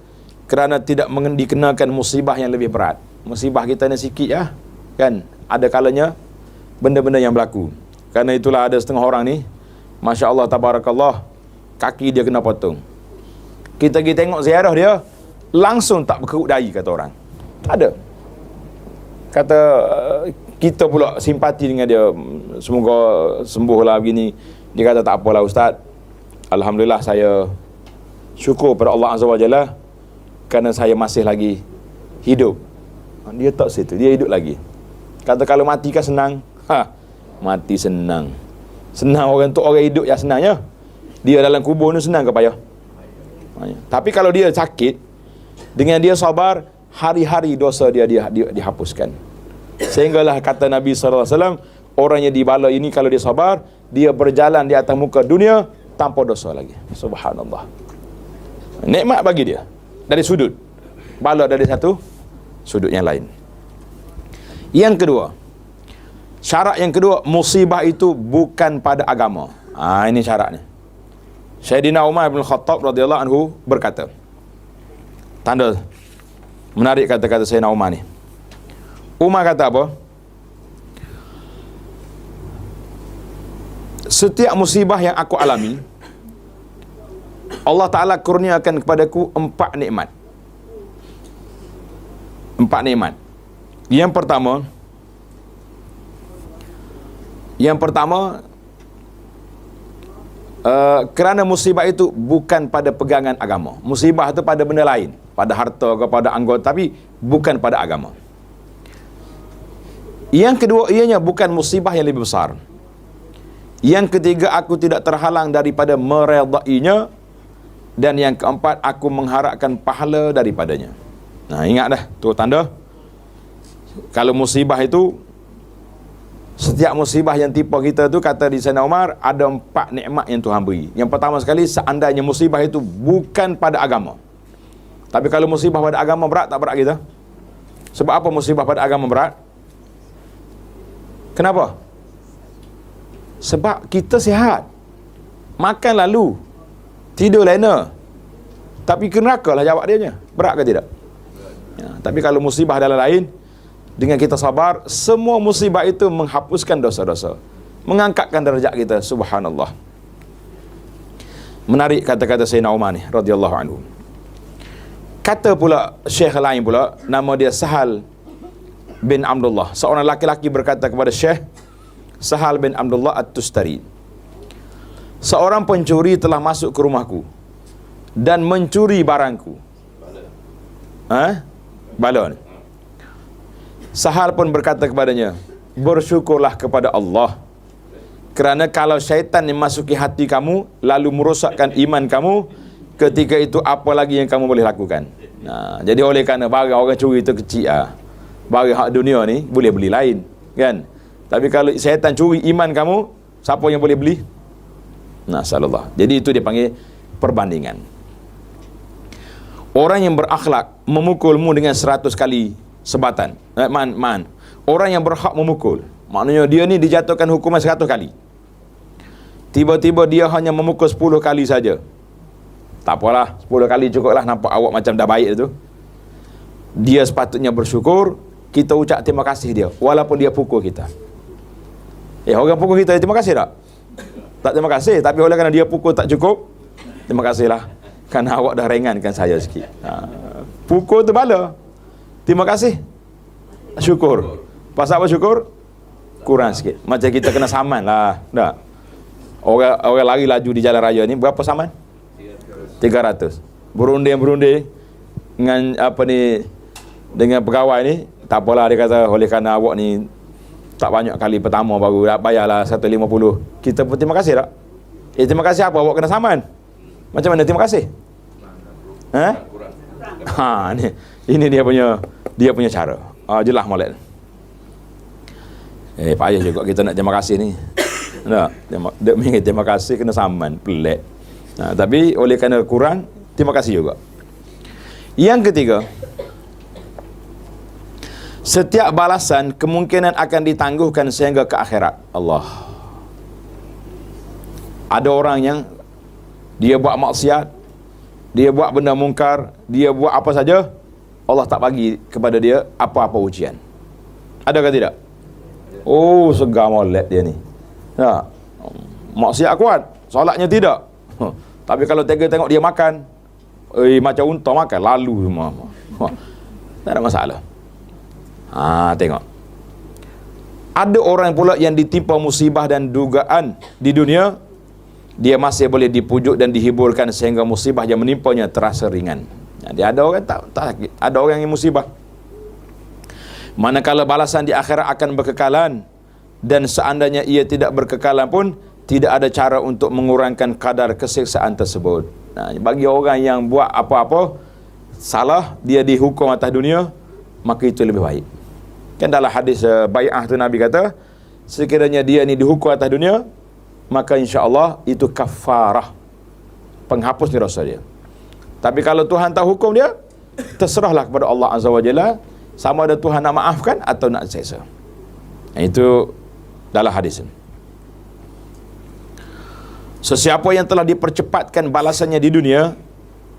kerana tidak dikenakan musibah yang lebih berat. Musibah kita ni sikit ya, kan? Ada kalanya benda-benda yang berlaku. Kerana itulah ada setengah orang ni, Masya Allah, tabarakallah, kaki dia kena potong. Kita pergi tengok ziarah dia, langsung tak berkerut dahi, kata orang. Ada. Kata kita pula simpati dengan dia, semoga sembuhlah begini. Dia kata tak apalah Ustaz, alhamdulillah saya syukur pada Allah Azza wa Jalla kerana saya masih lagi hidup. Dia tak situ, dia hidup lagi. Kata kalau mati kan senang. Mati senang. Senang orang tu, orang hidup yang senangnya. Dia dalam kubur ni senang ke payah? Tapi kalau dia sakit, dengan dia sabar, hari-hari dosa dia dihapuskan. Sehinggalah kata Nabi SAW, orang yang dibala ini kalau dia sabar, dia berjalan di atas muka dunia tanpa dosa lagi. Subhanallah. Nikmat bagi dia dari sudut, bala dari satu sudut yang lain. Yang kedua, syarat yang kedua, musibah itu bukan pada agama. Ini syaratnya. Sayyidina Umar bin Khattab radhiyallahu anhu berkata, tanda menarik kata-kata Sayyidina Umar ni. Umar kata apa? Setiap musibah yang aku alami Allah Ta'ala kurniakan kepadaku 4 nikmat. 4 nikmat. Yang pertama, kerana musibah itu bukan pada pegangan agama. Musibah itu pada benda lain, pada harta, kepada anggota, tapi bukan pada agama. Yang kedua, ianya bukan musibah yang lebih besar. Yang ketiga, aku tidak terhalang daripada meredainya. Dan yang keempat, aku mengharapkan pahala daripadanya. Nah, ingat dah, tu tanda. Kalau musibah itu, setiap musibah yang timpa kita tu, kata di Sayyidina Umar, ada 4 nikmat yang Tuhan beri. Yang pertama sekali, seandainya musibah itu bukan pada agama. Tapi kalau musibah pada agama berat, tak berat kita? Sebab apa musibah pada agama berat? Kenapa? Sebab kita sihat, makan lalu, tidur lena, tapi ke neraka lah jawab dia. Berat ke tidak? Ya, tapi kalau musibah adalah lain, dengan kita sabar, semua musibah itu menghapuskan dosa-dosa, mengangkatkan darjat kita. Subhanallah. Menarik kata-kata Sayyidina Umar ni radhiyallahu anhu. Kata pula syekh lain pula, nama dia Sahal bin Abdullah. Seorang laki-laki berkata kepada Syekh Sahal bin Abdullah At-Tustari, seorang pencuri telah masuk ke rumahku dan mencuri barangku. Balon. Sahal pun berkata kepadanya, bersyukurlah kepada Allah, kerana kalau syaitan memasuki hati kamu lalu merosakkan iman kamu, ketika itu apa lagi yang kamu boleh lakukan? Nah, jadi oleh kerana barang orang curi itu kecil, barang hak dunia ni boleh beli lain, kan? Tapi kalau syaitan curi iman kamu, siapa yang boleh beli? Nah, sallallahu. Jadi itu dia panggil perbandingan. Orang yang berakhlak memukulmu dengan 100 kali sebatan. Orang yang berhak memukul, maknanya dia ni dijatuhkan hukuman 100 kali. Tiba-tiba dia hanya memukul 10 kali saja. Tak apalah, 10 kali cukuplah, nampak awak macam dah baik tu. Dia sepatutnya bersyukur, kita ucap terima kasih dia, walaupun dia pukul kita. Orang pukul kita, terima kasih tak? Tak terima kasih, tapi oleh kerana dia pukul tak cukup, terima kasihlah, kerana awak dah ringankan saya sikit. Pukul tu bala, terima kasih, syukur. Pasal apa syukur? Kurang sikit. Macam kita kena saman lah. Tak? Orang lari laju di jalan raya ni, berapa saman? 300. Berunding dengan apa ni, dengan pegawai ni, tak apalah, dia kata oleh kerana awak ni tak banyak kali pertama baru bayarlah 150. Kita pun terima kasih tak? Terima kasih apa? Awak kena saman. Macam mana terima kasih? Ini dia punya cara. Jelas molek. Payah juga kita nak terima kasih ni. Tak, dia terima kasih kena saman, pelik. Tapi oleh kerana kurang, terima kasih juga. Yang ketiga, setiap balasan kemungkinan akan ditangguhkan sehingga ke akhirat. Allah. Ada orang yang dia buat maksiat, dia buat benda mungkar, dia buat apa saja, Allah tak bagi kepada dia apa-apa ujian. Adakah tidak? Oh, segar molek dia ni. Ya. Maksiat kuat, solatnya tidak. Tapi kalau tengok dia makan, macam unta makan, lalu semua. Tak ada masalah. Tengok. Ada orang pula yang ditimpa musibah dan dugaan di dunia, dia masih boleh dipujuk dan dihiburkan sehingga musibah yang menimpanya terasa ringan. Jadi ada orang tak sakit, ada orang yang musibah. Manakala balasan di akhirat akan berkekalan, dan seandainya ia tidak berkekalan pun, tidak ada cara untuk mengurangkan kadar kesiksaan tersebut. Bagi orang yang buat apa-apa salah, dia dihukum atas dunia, maka itu lebih baik. Kan dalam hadis bai'ah tu Nabi kata, sekiranya dia ni dihukum atas dunia, maka insya-Allah itu kafarah, penghapus ni dosa dia. Tapi kalau Tuhan tak hukum dia, terserahlah kepada Allah Azza wa Jalla, sama ada Tuhan nak maafkan atau nak seksa. Itu dalam hadis ini. Sesiapa yang telah dipercepatkan balasannya di dunia,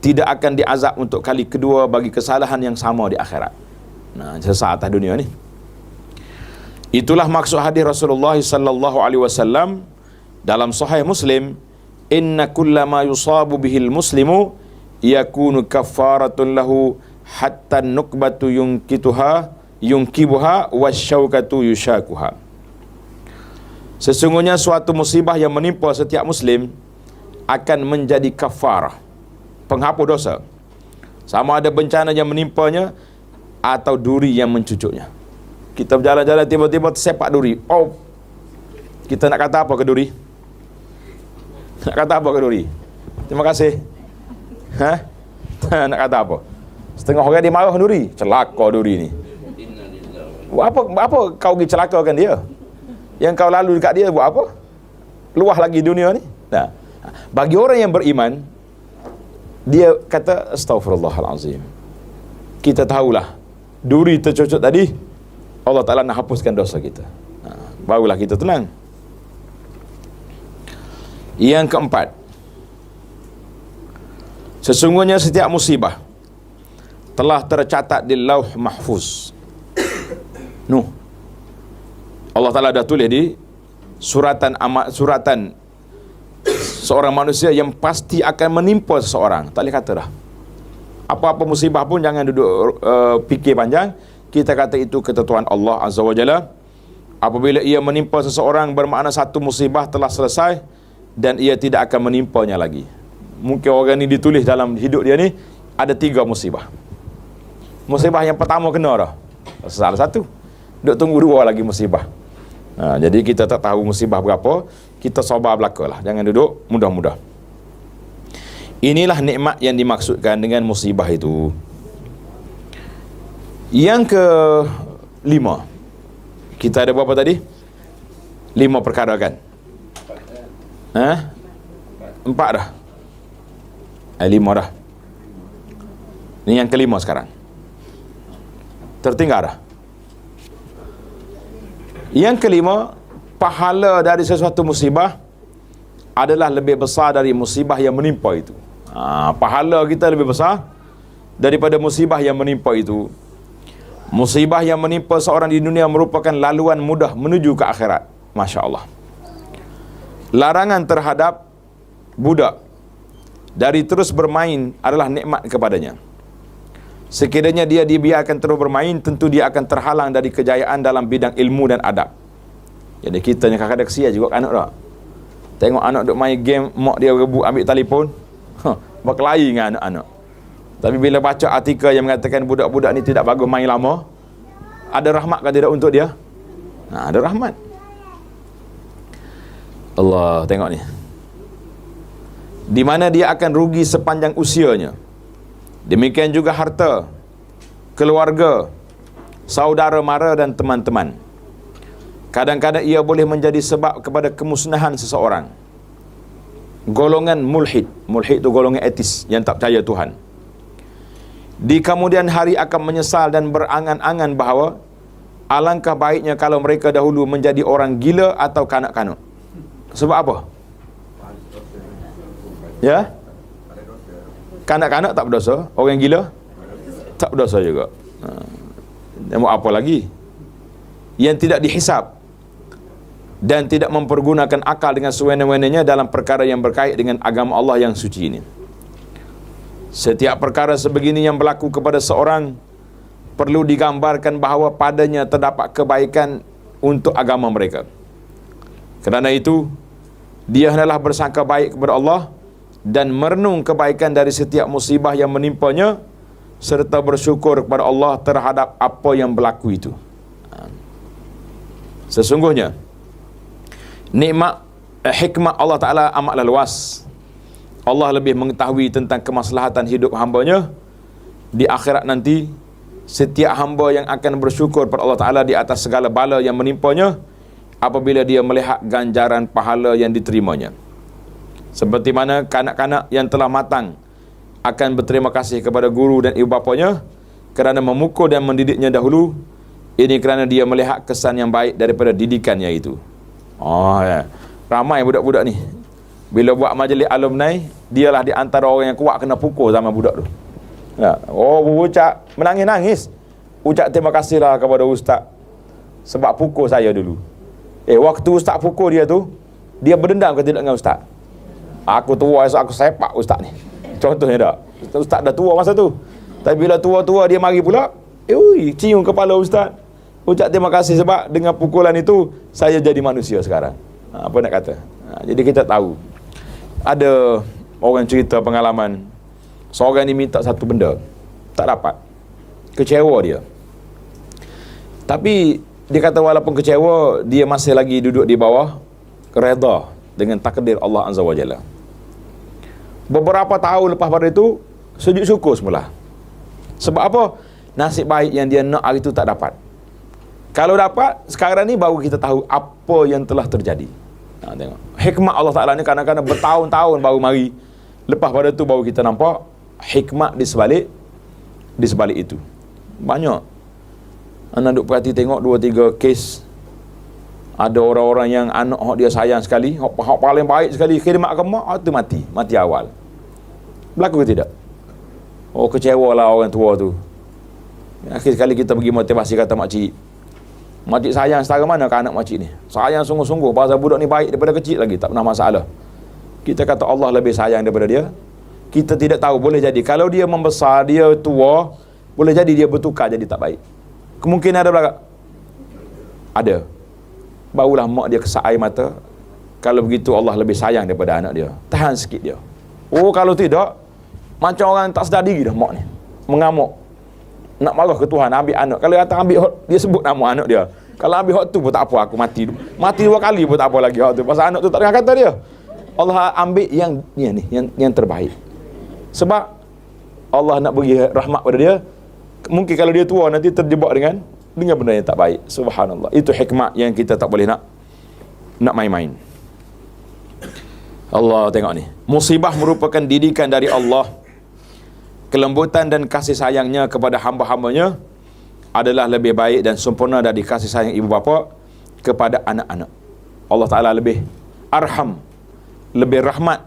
tidak akan diazab untuk kali kedua bagi kesalahan yang sama di akhirat. Sesaat atas dunia ni. Itulah maksud hadis Rasulullah sallallahu alaihi wasallam dalam Sahih Muslim inna kullama yusabu bihil muslimu yakunu kaffaratun lahu hatta nukbatu yungkibuha wasyaukatu yushakuha. Sesungguhnya suatu musibah yang menimpa setiap muslim akan menjadi kafarah, penghapus dosa, sama ada bencana yang menimpanya atau duri yang mencucuknya. Kita berjalan-jalan tiba-tiba tersepak duri. Oh, kita nak kata apa ke duri? Nak kata apa ke duri? Terima kasih. Nak kata apa? Setengah orang dia marah duri. Celaka duri ni. Buat apa kau pergi celakakan dia? Yang kau lalu dekat dia buat apa? Luah lagi dunia ni. Nah, bagi orang yang beriman, dia kata astaghfirullahalazim. Kita tahulah duri tercucuk tadi Allah Ta'ala nak hapuskan dosa kita. Barulah kita tenang. Yang keempat, sesungguhnya setiap musibah telah tercatat di Lauh Mahfuz. Allah Ta'ala dah tulis di suratan seorang manusia yang pasti akan menimpa seseorang. Tak boleh kata dah. Apa-apa musibah pun jangan duduk fikir panjang. Kita kata itu ketentuan Allah Azza wa Jalla. Apabila ia menimpa seseorang, bermakna satu musibah telah selesai dan ia tidak akan menimpanya lagi. Mungkin orang ni ditulis dalam hidup dia ni ada 3 musibah. Musibah yang pertama kena dah, salah satu. Duk tunggu 2 lagi musibah. Jadi kita tak tahu musibah berapa, kita sabar belakalah. Jangan duduk mudah-mudah. Inilah nikmat yang dimaksudkan dengan musibah itu. Yang ke-5, kita ada berapa tadi? 5 perkara kan? 4 dah. 5 dah. Ini yang ke-5 sekarang. Tertinggal dah. Yang ke-5, pahala dari sesuatu musibah adalah lebih besar dari musibah yang menimpa itu. Pahala kita lebih besar daripada musibah yang menimpa itu. Musibah yang menimpa seorang di dunia merupakan laluan mudah menuju ke akhirat. Masya Allah. Larangan terhadap budak dari terus bermain adalah nikmat kepadanya. Sekiranya dia dibiarkan terus bermain, tentu dia akan terhalang dari kejayaan dalam bidang ilmu dan adab. Jadi kita ni kadang-kadang kesian juga anak tak? Tengok anak duk main game, mak dia rebut ambil telefon, berkelahi dengan anak-anak. Tapi bila baca artikel yang mengatakan budak-budak ni tidak bagus main lama, ada rahmat ke tidak untuk dia? Ada rahmat. Allah, tengok ni. Di mana dia akan rugi sepanjang usianya. Demikian juga harta, keluarga, saudara mara dan teman-teman. Kadang-kadang ia boleh menjadi sebab kepada kemusnahan seseorang. Golongan mulhid. Mulhid itu golongan etis yang tak percaya Tuhan. Di kemudian hari akan menyesal dan berangan-angan bahawa alangkah baiknya kalau mereka dahulu menjadi orang gila atau kanak-kanak. Sebab apa? Ya? Kanak-kanak tak berdosa, orang gila tak berdosa juga. Mau apa lagi? Yang tidak dihisap dan tidak mempergunakan akal dengan sewenang-wenangnya dalam perkara yang berkait dengan agama Allah yang suci ini. Setiap perkara sebegini yang berlaku kepada seorang perlu digambarkan bahawa padanya terdapat kebaikan untuk agama mereka. Kerana itu, dia hendaklah bersangka baik kepada Allah dan merenung kebaikan dari setiap musibah yang menimpanya serta bersyukur kepada Allah terhadap apa yang berlaku itu. Sesungguhnya nikmat hikmah Allah Ta'ala amatlah luas. Allah lebih mengetahui tentang kemaslahatan hidup hambanya di akhirat nanti. Setiap hamba yang akan bersyukur kepada Allah Ta'ala di atas segala bala yang menimpanya apabila dia melihat ganjaran pahala yang diterimanya. Seperti mana kanak-kanak yang telah matang akan berterima kasih kepada guru dan ibu bapanya kerana memukul dan mendidiknya dahulu. Ini kerana dia melihat kesan yang baik daripada didikannya itu. Ya. Ramai budak-budak ni bila buat majlis alumni, dialah di antara orang yang kuat kena pukul zaman budak tu. Ucap menangis-nangis. Ucap terima kasihlah kepada ustaz sebab pukul saya dulu. Waktu ustaz pukul dia tu, dia berdendam ke tidak dengan ustaz? Aku tua, esok aku sepak ustaz ni. Contohnya tak. Ustaz dah tua masa tu. Tapi bila tua-tua dia mari pula, cium kepala ustaz. Ucap terima kasih sebab dengan pukulan itu saya jadi manusia sekarang. Apa nak kata? Jadi kita tahu. Ada orang cerita pengalaman seorang ni minta satu benda, tak dapat. Kecewa dia. Tapi dia kata walaupun kecewa, dia masih lagi duduk di bawah redha dengan takdir Allah Azza wa Jalla. Beberapa tahun lepas pada itu, sujud syukur semula. Sebab apa? Nasib baik yang dia nak hari itu tak dapat. Kalau dapat, sekarang ni baru kita tahu apa yang telah terjadi. Tengok. Hikmat Allah Ta'ala ni kadang-kadang bertahun-tahun baru mari. Lepas pada tu baru kita nampak hikmat di sebalik itu. Banyak. Anak duk perhati tengok 2-3 kes. Ada orang-orang yang anak dia sayang sekali, hak paling baik sekali khidmat ke mak, tu mati awal. Berlaku ke tidak? Oh, kecewalah orang tua tu. Akhir sekali kita pergi motivasi kata makcik sayang setara mana ke anak makcik ni? Sayang sungguh-sungguh, pasal budak ni baik daripada kecil lagi, tak pernah masalah. Kita kata Allah lebih sayang daripada dia. Kita tidak tahu, boleh jadi kalau dia membesar, dia tua, boleh jadi dia bertukar jadi tak baik. Kemungkinan ada belakang? Ada. Barulah mak dia kesak air mata. Kalau begitu Allah lebih sayang daripada anak dia. Tahan sikit dia. Oh, kalau tidak, macam orang tak sedar diri dah mak ni. Mengamuk. Nak marah ke Tuhan, ambil anak. Kalau datang ambil hot, dia sebut nama anak dia. Kalau ambil hot tu pun tak apa, aku mati. Mati 2 kali pun tak apa lagi hot tu. Pasal anak tu tak dengar kata dia. Allah ambil yang terbaik. Sebab Allah nak bagi rahmat pada dia. Mungkin kalau dia tua nanti terjebak dengan benda yang tak baik. Subhanallah. Itu hikmat yang kita tak boleh nak main-main. Allah tengok ni. Musibah merupakan didikan dari Allah. Kelembutan dan kasih sayangnya kepada hamba-hambanya adalah lebih baik dan sempurna dari kasih sayang ibu bapa kepada anak-anak. Allah Ta'ala lebih arham, lebih rahmat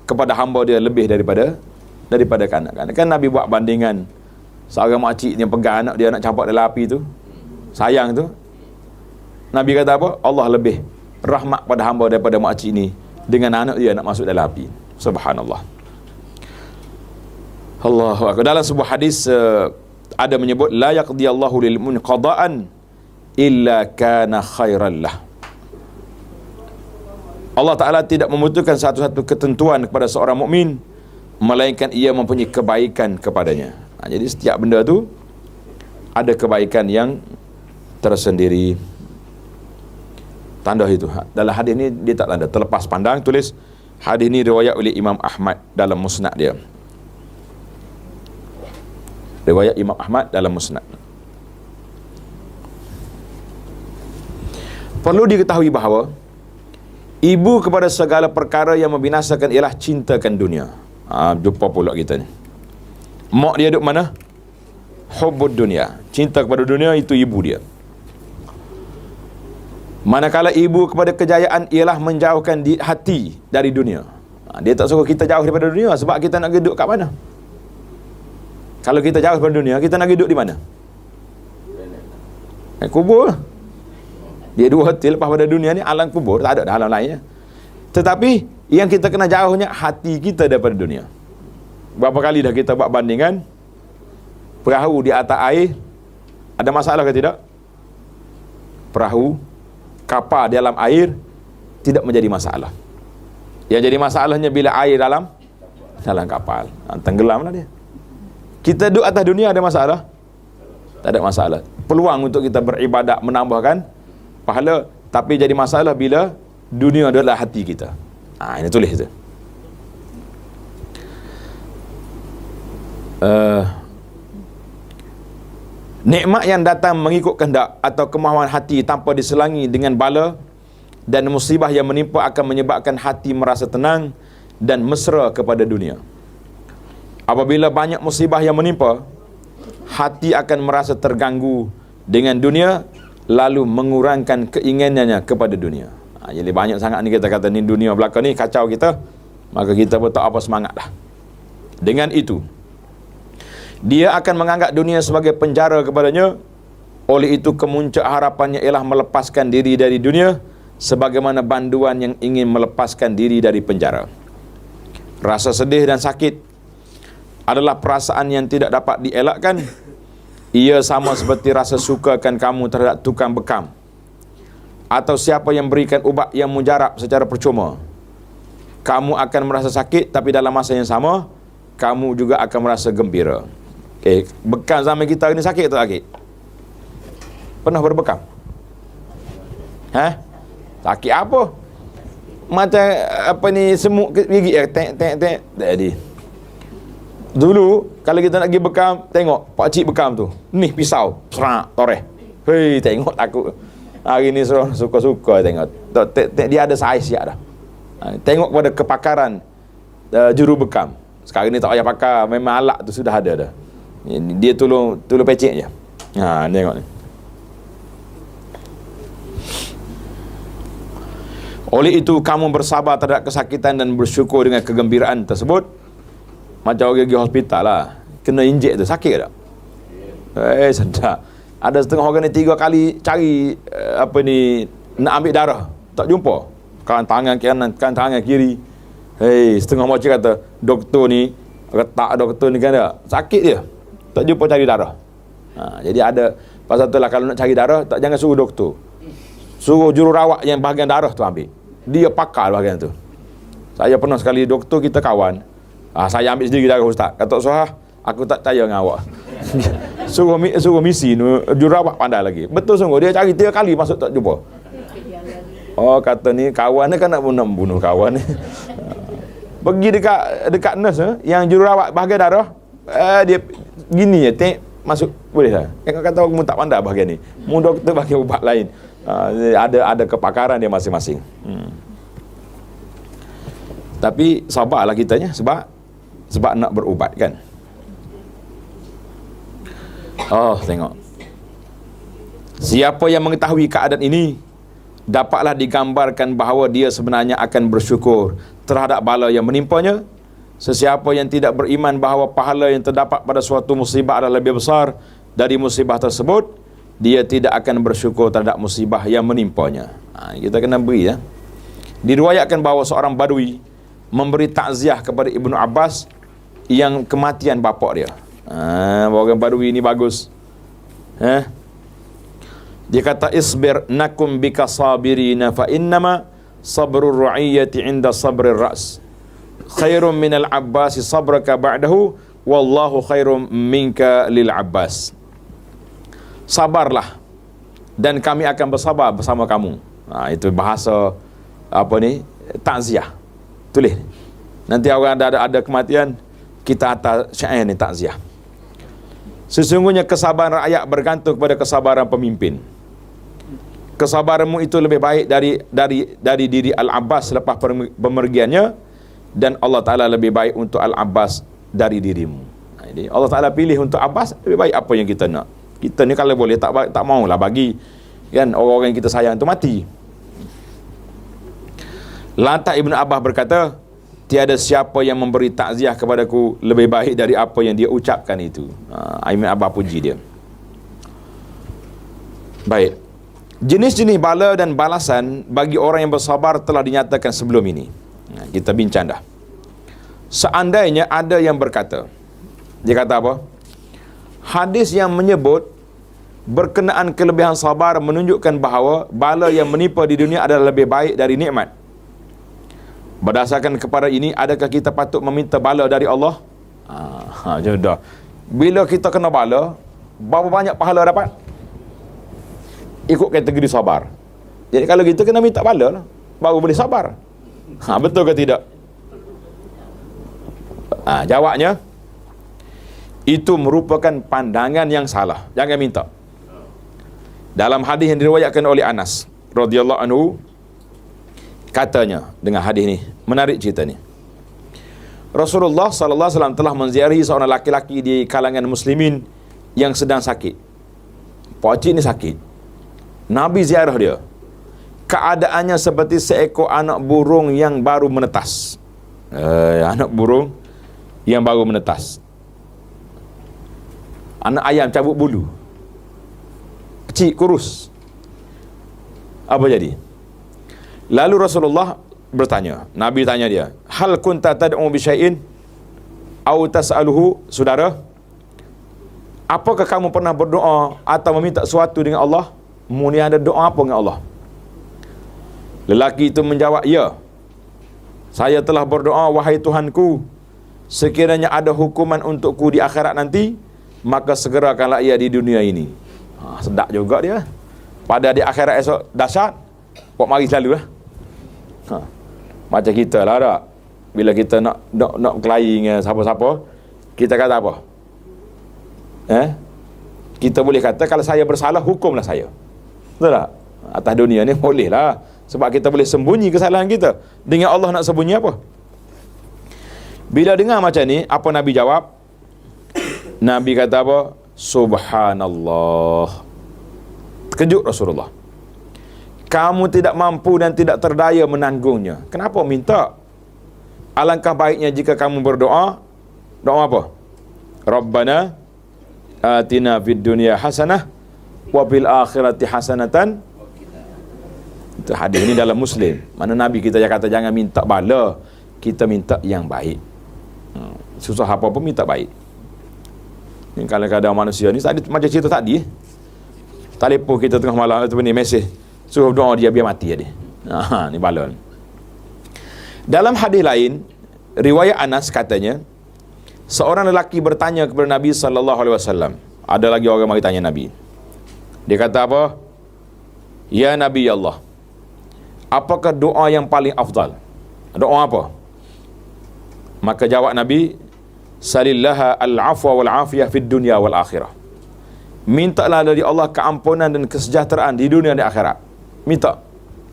kepada hamba dia lebih daripada kanak-kanak. Kan Nabi buat bandingan seorang makcik yang pegang anak dia nak campak dalam api tu, sayang tu, Nabi kata apa? Allah lebih rahmat pada hamba daripada makcik ni dengan anak dia nak masuk dalam api. Subhanallah. Allahu Akbar. Dalam sebuah hadis ada menyebut la yaqdiyallahu lil munqada'an illa kana khairan lah. Allah Ta'ala tidak membutuhkan satu-satu ketentuan kepada seorang mukmin melainkan ia mempunyai kebaikan kepadanya. Jadi setiap benda tu ada kebaikan yang tersendiri. Tanda itu. Dalam hadis ni dia tak tanda, terlepas pandang, tulis hadis ni riwayat oleh Imam Ahmad dalam musnad dia. Riwayat Imam Ahmad dalam musnad. Perlu diketahui bahawa ibu kepada segala perkara yang membinasakan ialah cintakan dunia. Jumpa pula kita ni. Mak dia duduk mana? Hubbud dunia. Cinta kepada dunia itu ibu dia. Manakala ibu kepada kejayaan ialah menjauhkan hati dari dunia. Dia tak suruh kita jauh daripada dunia sebab kita nak duduk kat mana? Kalau kita jauh daripada dunia, kita nak duduk di mana? Kubur. Dia 2 hati lepas pada dunia ni, alam kubur, tak ada dah alam lainnya. Tetapi yang kita kena jauhnya hati kita daripada dunia. Berapa kali dah kita buat bandingan perahu di atas air, ada masalah ke tidak? Perahu, kapal di dalam air tidak menjadi masalah. Yang jadi masalahnya bila air dalam kapal, tenggelamlah dia. Kita duduk atas dunia ada masalah? Tak ada masalah. Peluang untuk kita beribadat, menambahkan pahala, tapi jadi masalah bila dunia adalah hati kita. Ini tulis tu. Nikmat yang datang mengikut kehendak atau kemahuan hati tanpa diselangi dengan bala dan musibah yang menimpa akan menyebabkan hati merasa tenang dan mesra kepada dunia. Apabila banyak musibah yang menimpa, hati akan merasa terganggu dengan dunia lalu mengurangkan keinginannya kepada dunia. Jadi banyak sangat ni kita kata ni dunia belakang ni kacau kita, maka kita pun tak apa semangat dah. Dengan itu dia akan menganggap dunia sebagai penjara kepadanya. Oleh itu kemuncak harapannya ialah melepaskan diri dari dunia sebagaimana banduan yang ingin melepaskan diri dari penjara. Rasa sedih dan sakit adalah perasaan yang tidak dapat dielakkan. Ia sama seperti rasa sukakan kamu terhadap tukang bekam atau siapa yang berikan ubat yang mujarab secara percuma. Kamu akan merasa sakit, tapi dalam masa yang sama kamu juga akan merasa gembira. Bekam zaman kita ini sakit tak sakit? Pernah berbekam? Sakit apa? Macam apa ni, semut gigi tek. Jadi dulu kalau kita nak pergi bekam, tengok pak cik bekam tu, ni pisau, serak, toreh. Hei, tengok takut. Hari ni suka-suka tengok. Dia ada saiz ya dah. Tengok kepada kepakaran juru bekam. Sekarang ni tak payah pakar, memang alat tu sudah ada dah. Dia tolong pecek je. Tengok ni. Oleh itu kamu bersabar terhadap kesakitan dan bersyukur dengan kegembiraan tersebut. Macam orang pergi hospital lah, kena injek tu, sakit tak? Sedap. Ada setengah orang ni 3 kali cari nak ambil darah, tak jumpa. Kan tangan kanan, kan tangan kiri. Setengah macam kata doktor ni, retak doktor ni kan tak? Sakit dia, tak jumpa cari darah. Jadi ada pasal tu lah, kalau nak cari darah, jangan suruh doktor, suruh jururawat yang bahagian darah tu ambil. Dia pakar bahagian tu. Saya pernah sekali, doktor kita kawan, saya ambil sendiri darah ustaz. Kata Sohah, aku tak percaya dengan awak. suruh misi, jururawat pandai lagi. Betul sungguh, dia cari 3 kali masuk tak jumpa. Kata ni kawan ni kan nak bunuh kawan ni. Pergi dekat nurse yang jururawat bahagian darah, dia gini je, masuk boleh tak? Kata aku tak pandai bahagian ni. Mu doktor bagi ubat lain. Ada kepakaran dia masing-masing. Tapi sabarlah kitanya, sebab nak berubat kan. Tengok. Siapa yang mengetahui keadaan ini, dapatlah digambarkan bahawa dia sebenarnya akan bersyukur terhadap bala yang menimpanya. Sesiapa yang tidak beriman bahawa pahala yang terdapat pada suatu musibah adalah lebih besar dari musibah tersebut, dia tidak akan bersyukur terhadap musibah yang menimpanya. Kita kena beri ya. Diriwayatkan bahawa seorang badui memberi takziah kepada Ibnu Abbas yang kematian bapa dia. Orang badui ni bagus. Dia kata, isbir nakum bika sabirina fa innama sabrur ra'iyyati inda sabrir ra's khairum minal Abbasi sabraka ba'dahu wallahu khairum minka lil Abbas. Sabarlah dan kami akan bersabar bersama kamu. Itu bahasa takziah. Tulis. Nanti orang ada kematian, kita atas syair ni takziah. Sesungguhnya kesabaran rakyat bergantung kepada kesabaran pemimpin. Kesabaranmu itu lebih baik dari diri Al-Abbas selepas pemergiannya, dan Allah Ta'ala lebih baik untuk Al-Abbas dari dirimu. Jadi Allah Ta'ala pilih untuk Abbas lebih baik apa yang kita nak. Kita ni kalau boleh tak maulah bagi kan orang-orang yang kita sayang tu mati. Lantas Ibnu Abbas berkata, tiada siapa yang memberi takziah kepadaku lebih baik dari apa yang dia ucapkan itu. Ibnu Abbas puji dia. Baik. Jenis-jenis bala dan balasan bagi orang yang bersabar telah dinyatakan sebelum ini. Kita bincang dah. Seandainya ada yang berkata, dia kata apa? Hadis yang menyebut berkenaan kelebihan sabar menunjukkan bahawa bala yang menimpa di dunia adalah lebih baik dari nikmat. Berdasarkan kepada ini, adakah kita patut meminta bala dari Allah? Jodoh. Bila kita kena bala, berapa banyak pahala dapat? Ikut kategori sabar. Jadi kalau kita kena minta bala lah, baru boleh sabar. Betul ke tidak? Jawabnya, itu merupakan pandangan yang salah. Jangan minta. Dalam hadis yang diriwayatkan oleh Anas radhiyallahu anhu, katanya, dengan hadis ni, menarik cerita ni. Rasulullah sallallahu alaihi wasallam telah menziarahi seorang laki-laki di kalangan muslimin yang sedang sakit. Pakcik ni sakit. Nabi ziarah dia. Keadaannya seperti seekor anak burung yang baru menetas. Anak burung yang baru menetas. Anak ayam cabut bulu. Kecil, kurus. Apa jadi? Lalu Rasulullah bertanya, Nabi tanya dia, hal kunta tad'u bi syai'in au tas'aluhu, saudara, apakah kamu pernah berdoa atau meminta sesuatu dengan Allah? Mu ni ada doa apa dengan Allah? Lelaki itu menjawab, ya, saya telah berdoa, wahai Tuhanku, sekiranya ada hukuman untukku di akhirat nanti, maka segerakanlah ia di dunia ini. Sedap juga dia. Pada di akhirat esok dahsyat, buat mari selalu lah. Macam kita lah tak? Bila kita nak berkelahi dengan siapa-siapa, kita kata apa? Kita boleh kata, kalau saya bersalah, hukumlah saya. Betul tak? Atas dunia ni boleh lah. Sebab kita boleh sembunyi kesalahan kita. Dengan Allah nak sembunyi apa? Bila dengar macam ni, apa Nabi jawab? Nabi kata apa? Subhanallah. Terkejut Rasulullah. Kamu tidak mampu dan tidak terdaya menanggungnya. Kenapa minta? Alangkah baiknya jika kamu berdoa. Doa apa? Rabbana atina fid dunya hasanah wa fil akhirati hasanatan. Itu hadis ni dalam Muslim. Mana Nabi kita yang kata jangan minta bala, kita minta yang baik. Susah apa pun minta baik. Ni kadang-kadang manusia ni tadi macam cerita tadi. Telefon kita tengah malam tu ni mesej, suruh doa dia biar mati dia. Ni bala. Dalam hadis lain, riwayat Anas katanya, seorang lelaki bertanya kepada Nabi sallallahu alaihi wasallam. Ada lagi orang mari tanya Nabi. Dia kata apa? Ya Nabi Allah, apakah doa yang paling afdal? Doa apa? Maka jawab Nabi, salillaha al-afwa wal afiyah fid dunya wal akhirah. Mintalah dari Allah keampunan dan kesejahteraan di dunia dan akhirat. Minta.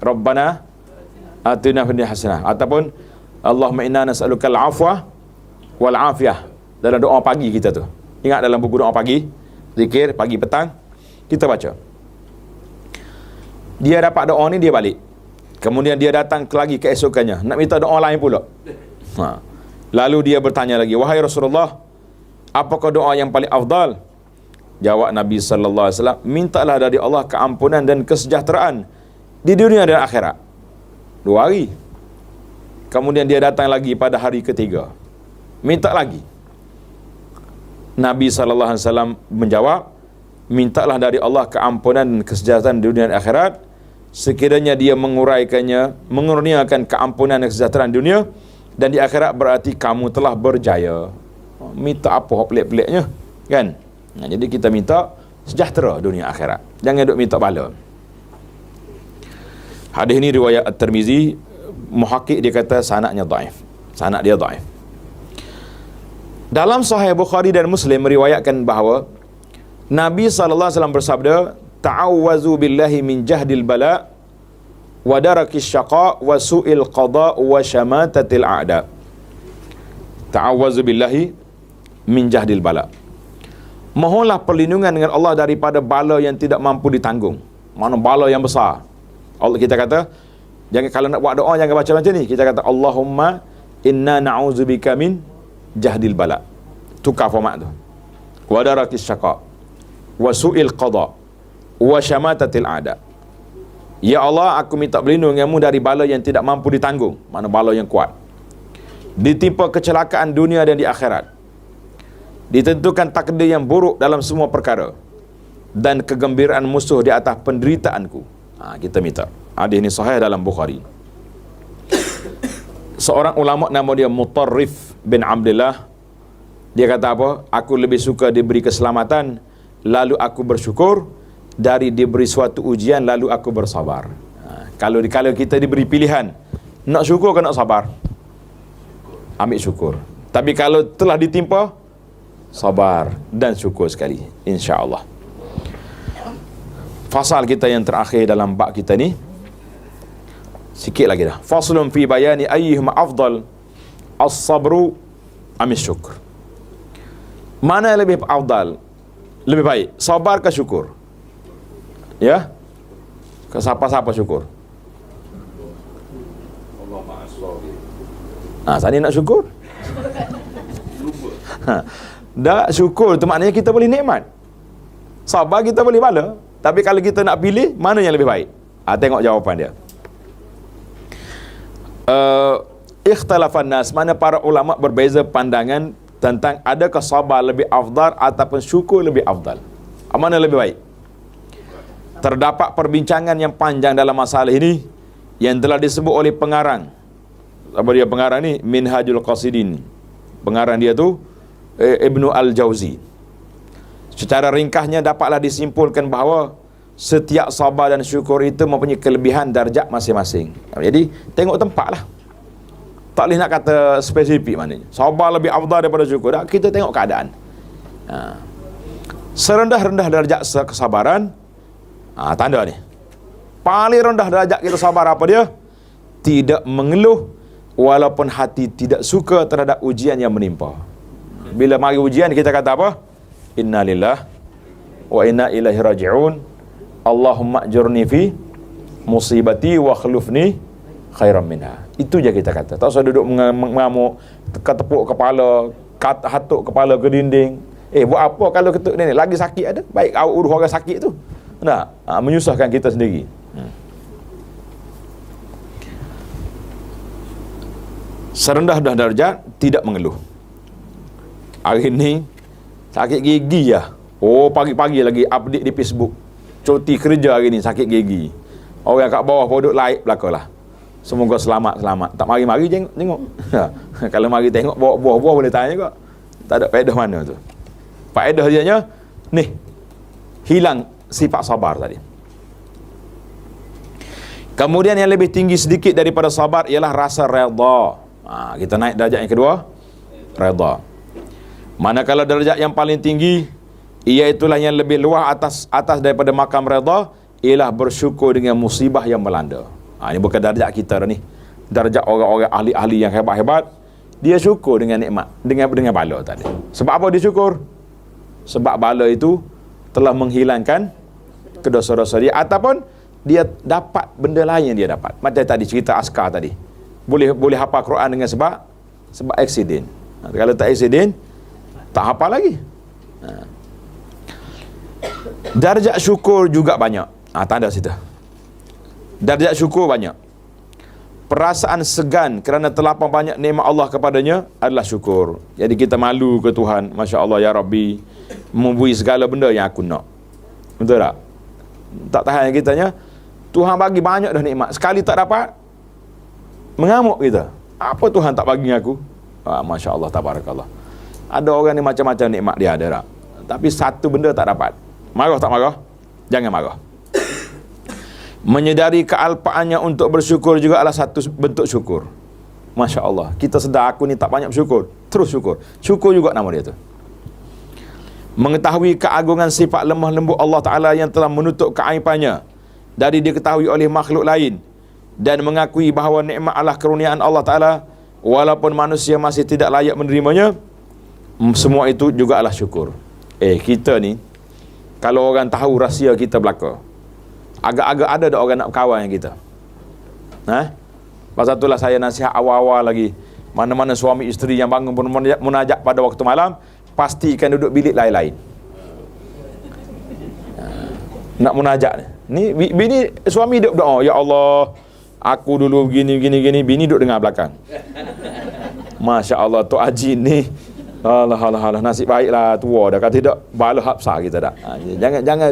Rabbana atina fid dunya hasanah, ataupun Allahumma inna nas'aluka al-afwa wal afiyah. Dalam doa pagi kita tu. Ingat dalam buku doa pagi, zikir pagi petang kita baca. Dia dapat doa ni, dia balik. Kemudian dia datang lagi keesokannya, nak minta doa lain pula. Lalu dia bertanya lagi, wahai Rasulullah, apakah doa yang paling afdal? Jawab Nabi sallallahu alaihi wasallam, mintalah dari Allah keampunan dan kesejahteraan di dunia dan akhirat. 2 hari. Kemudian dia datang lagi pada hari ketiga, minta lagi. Nabi sallallahu alaihi wasallam menjawab, mintalah dari Allah keampunan dan kesejahteraan di dunia dan akhirat, sekiranya dia mengurniakan keampunan dan kesejahteraan di dunia, dan di akhirat berarti kamu telah berjaya. Minta apa pelik-peliknya, kan? Jadi kita minta sejahtera dunia akhirat, jangan duk minta bala. Hadis ni riwayat At-Tirmizi. Muhaqqiq dia kata sanadnya dhaif. Sanad dia dhaif. Dalam Sahih Bukhari dan Muslim meriwayatkan bahawa Nabi sallallahu alaihi wasallam bersabda, ta'awwazu billahi min jahdil bala wa darakis syaqa wa su'il qada wa syamatatil a'da. Ta'awwazu billahi min jahdil bala. Mohonlah perlindungan dengan Allah daripada bala yang tidak mampu ditanggung. Mana bala yang besar. Allah, kita kata jangan, kalau nak buat doa jangan baca macam ni. Kita kata Allahumma inna na'udzubika min jahdil bala. Tukar format tu. Wa darakis syaqa wa su'il qada wa syamatatil a'da. Ya Allah, aku minta berlindung denganmu dari bala yang tidak mampu ditanggung. Mana bala yang kuat. Ditimpa kecelakaan dunia dan di akhirat. Ditentukan takdir yang buruk dalam semua perkara. Dan kegembiraan musuh di atas penderitaanku. Kita minta. Hadis ini sahih dalam Bukhari. Seorang ulama nama dia Mutarrif bin Abdullah, dia kata apa? Aku lebih suka diberi keselamatan lalu aku bersyukur dari diberi suatu ujian lalu aku bersabar. Kalau kita diberi pilihan, nak syukur ke nak sabar? Ambil syukur. Tapi kalau telah ditimpa, sabar dan syukur sekali, insya-Allah. Fasal kita yang terakhir dalam bab kita ni, sikit lagi dah. Faslun fi bayani ayyuhuma afdal, as-sabru am syukur. Mana yang lebih afdal? Lebih baik sabar ke syukur? Ya? Ke siapa-siapa syukur? Saya nak syukur. Dah syukur tu maknanya kita boleh nikmat. Sabar kita boleh bala. Tapi kalau kita nak pilih, mana yang lebih baik? Tengok jawapan dia. Ikhtalafan nas, mana para ulama berbeza pandangan tentang adakah sabar lebih afdal ataupun syukur lebih afdal. Mana lebih baik? Terdapat perbincangan yang panjang dalam masalah ini yang telah disebut oleh pengarang. Apa dia pengarang ni? Minhajul Qasidin. Pengarang dia tu Ibnu Al-Jauzi. Secara ringkasnya dapatlah disimpulkan bahawa setiap sabar dan syukur itu mempunyai kelebihan darjat masing-masing. Jadi tengok tempat lah. Tak boleh nak kata spesifik maknanya. Sabar lebih afdal daripada syukur. Tak, kita tengok keadaan. Serendah-rendah darjat kesabaran, tanda ni. Paling rendah darjat kita sabar apa dia? Tidak mengeluh walaupun hati tidak suka terhadap ujian yang menimpa. Bila mari ujian kita kata apa? Inna lillah wa inna ilaihi raji'un. Allahumma ajurni fi musibati wa khlufni khairan minha. Itu je kita kata. Tak usah duduk mengamuk, tepuk kepala, hatuk kepala ke dinding. Buat apa kalau ketuk ni lagi sakit ada? Baik awak urus orang sakit tu. Tak? Menyusahkan kita sendiri. Serendah darjat tidak mengeluh. Hari ni sakit gigi lah. Pagi-pagi lagi update di Facebook. Cuti kerja hari ni sakit gigi. Orang kat bawah pun duduk like belakalah. Semoga selamat. Tak mari-mari tengok. Kalau mari tengok bawa buah-buah boleh tanya juga. Tak ada faedah mana tu. Faedah dianya ni hilang sifat sabar tadi. Kemudian yang lebih tinggi sedikit daripada sabar ialah rasa redha. Kita naik darjat yang kedua, redha. Manakala darjat yang paling tinggi iaitulah yang lebih luas atas daripada makam redha ialah bersyukur dengan musibah yang melanda. Ini bukan darjat kita dah ni. Darjat orang-orang ahli-ahli yang hebat-hebat, dia syukur dengan nikmat, dengan bala tadi. Sebab apa dia syukur? Sebab bala itu telah menghilangkan kedosa-dosa dia, ataupun dia dapat benda lain yang dia dapat. Macam tadi cerita askar tadi. Boleh hafal Quran dengan sebab aksiden. Kalau tak aksiden, tak hafal lagi. Darjat syukur juga banyak. Tanda situ. Darjat syukur banyak. Perasaan segan kerana terlampau banyak nikmat Allah kepadanya adalah syukur. Jadi kita malu ke Tuhan, Masya Allah ya Rabbi, memberi segala benda yang aku nak. Betul tak? Tak tahan kitanya, Tuhan bagi banyak dah nikmat, sekali tak dapat, mengamuk kita. Apa Tuhan tak bagi aku? Masya Allah, tabarakallah. Ada orang ni macam-macam nikmat dia ada tak? Tapi satu benda tak dapat. Marah tak marah? Jangan marah. Menyedari kealpaannya untuk bersyukur juga adalah satu bentuk syukur. Masya Allah, kita sedar aku ni tak banyak bersyukur, terus syukur. Syukur juga nama dia tu. Mengetahui keagungan sifat lemah lembut Allah Ta'ala yang telah menutup keaibannya dari diketahui oleh makhluk lain, dan mengakui bahawa nikmat adalah keruniaan Allah Ta'ala walaupun manusia masih tidak layak menerimanya. Semua itu juga adalah syukur. Kita ni kalau orang tahu rahsia kita belaka, agak-agak ada dah orang nak kawan dengan kita. Pasal itulah saya nasihat awal-awal lagi, mana-mana suami isteri yang bangun pun munajat pada waktu malam, pastikan duduk bilik lain-lain. Nak munajat ni bini suami duduk berdoa, ya Allah, aku dulu gini, bini duduk dengar belakang. Masya Allah, Tok Haji ni alah, nasib baiklah tua dah, kalau tidak bala hapsa kita dah.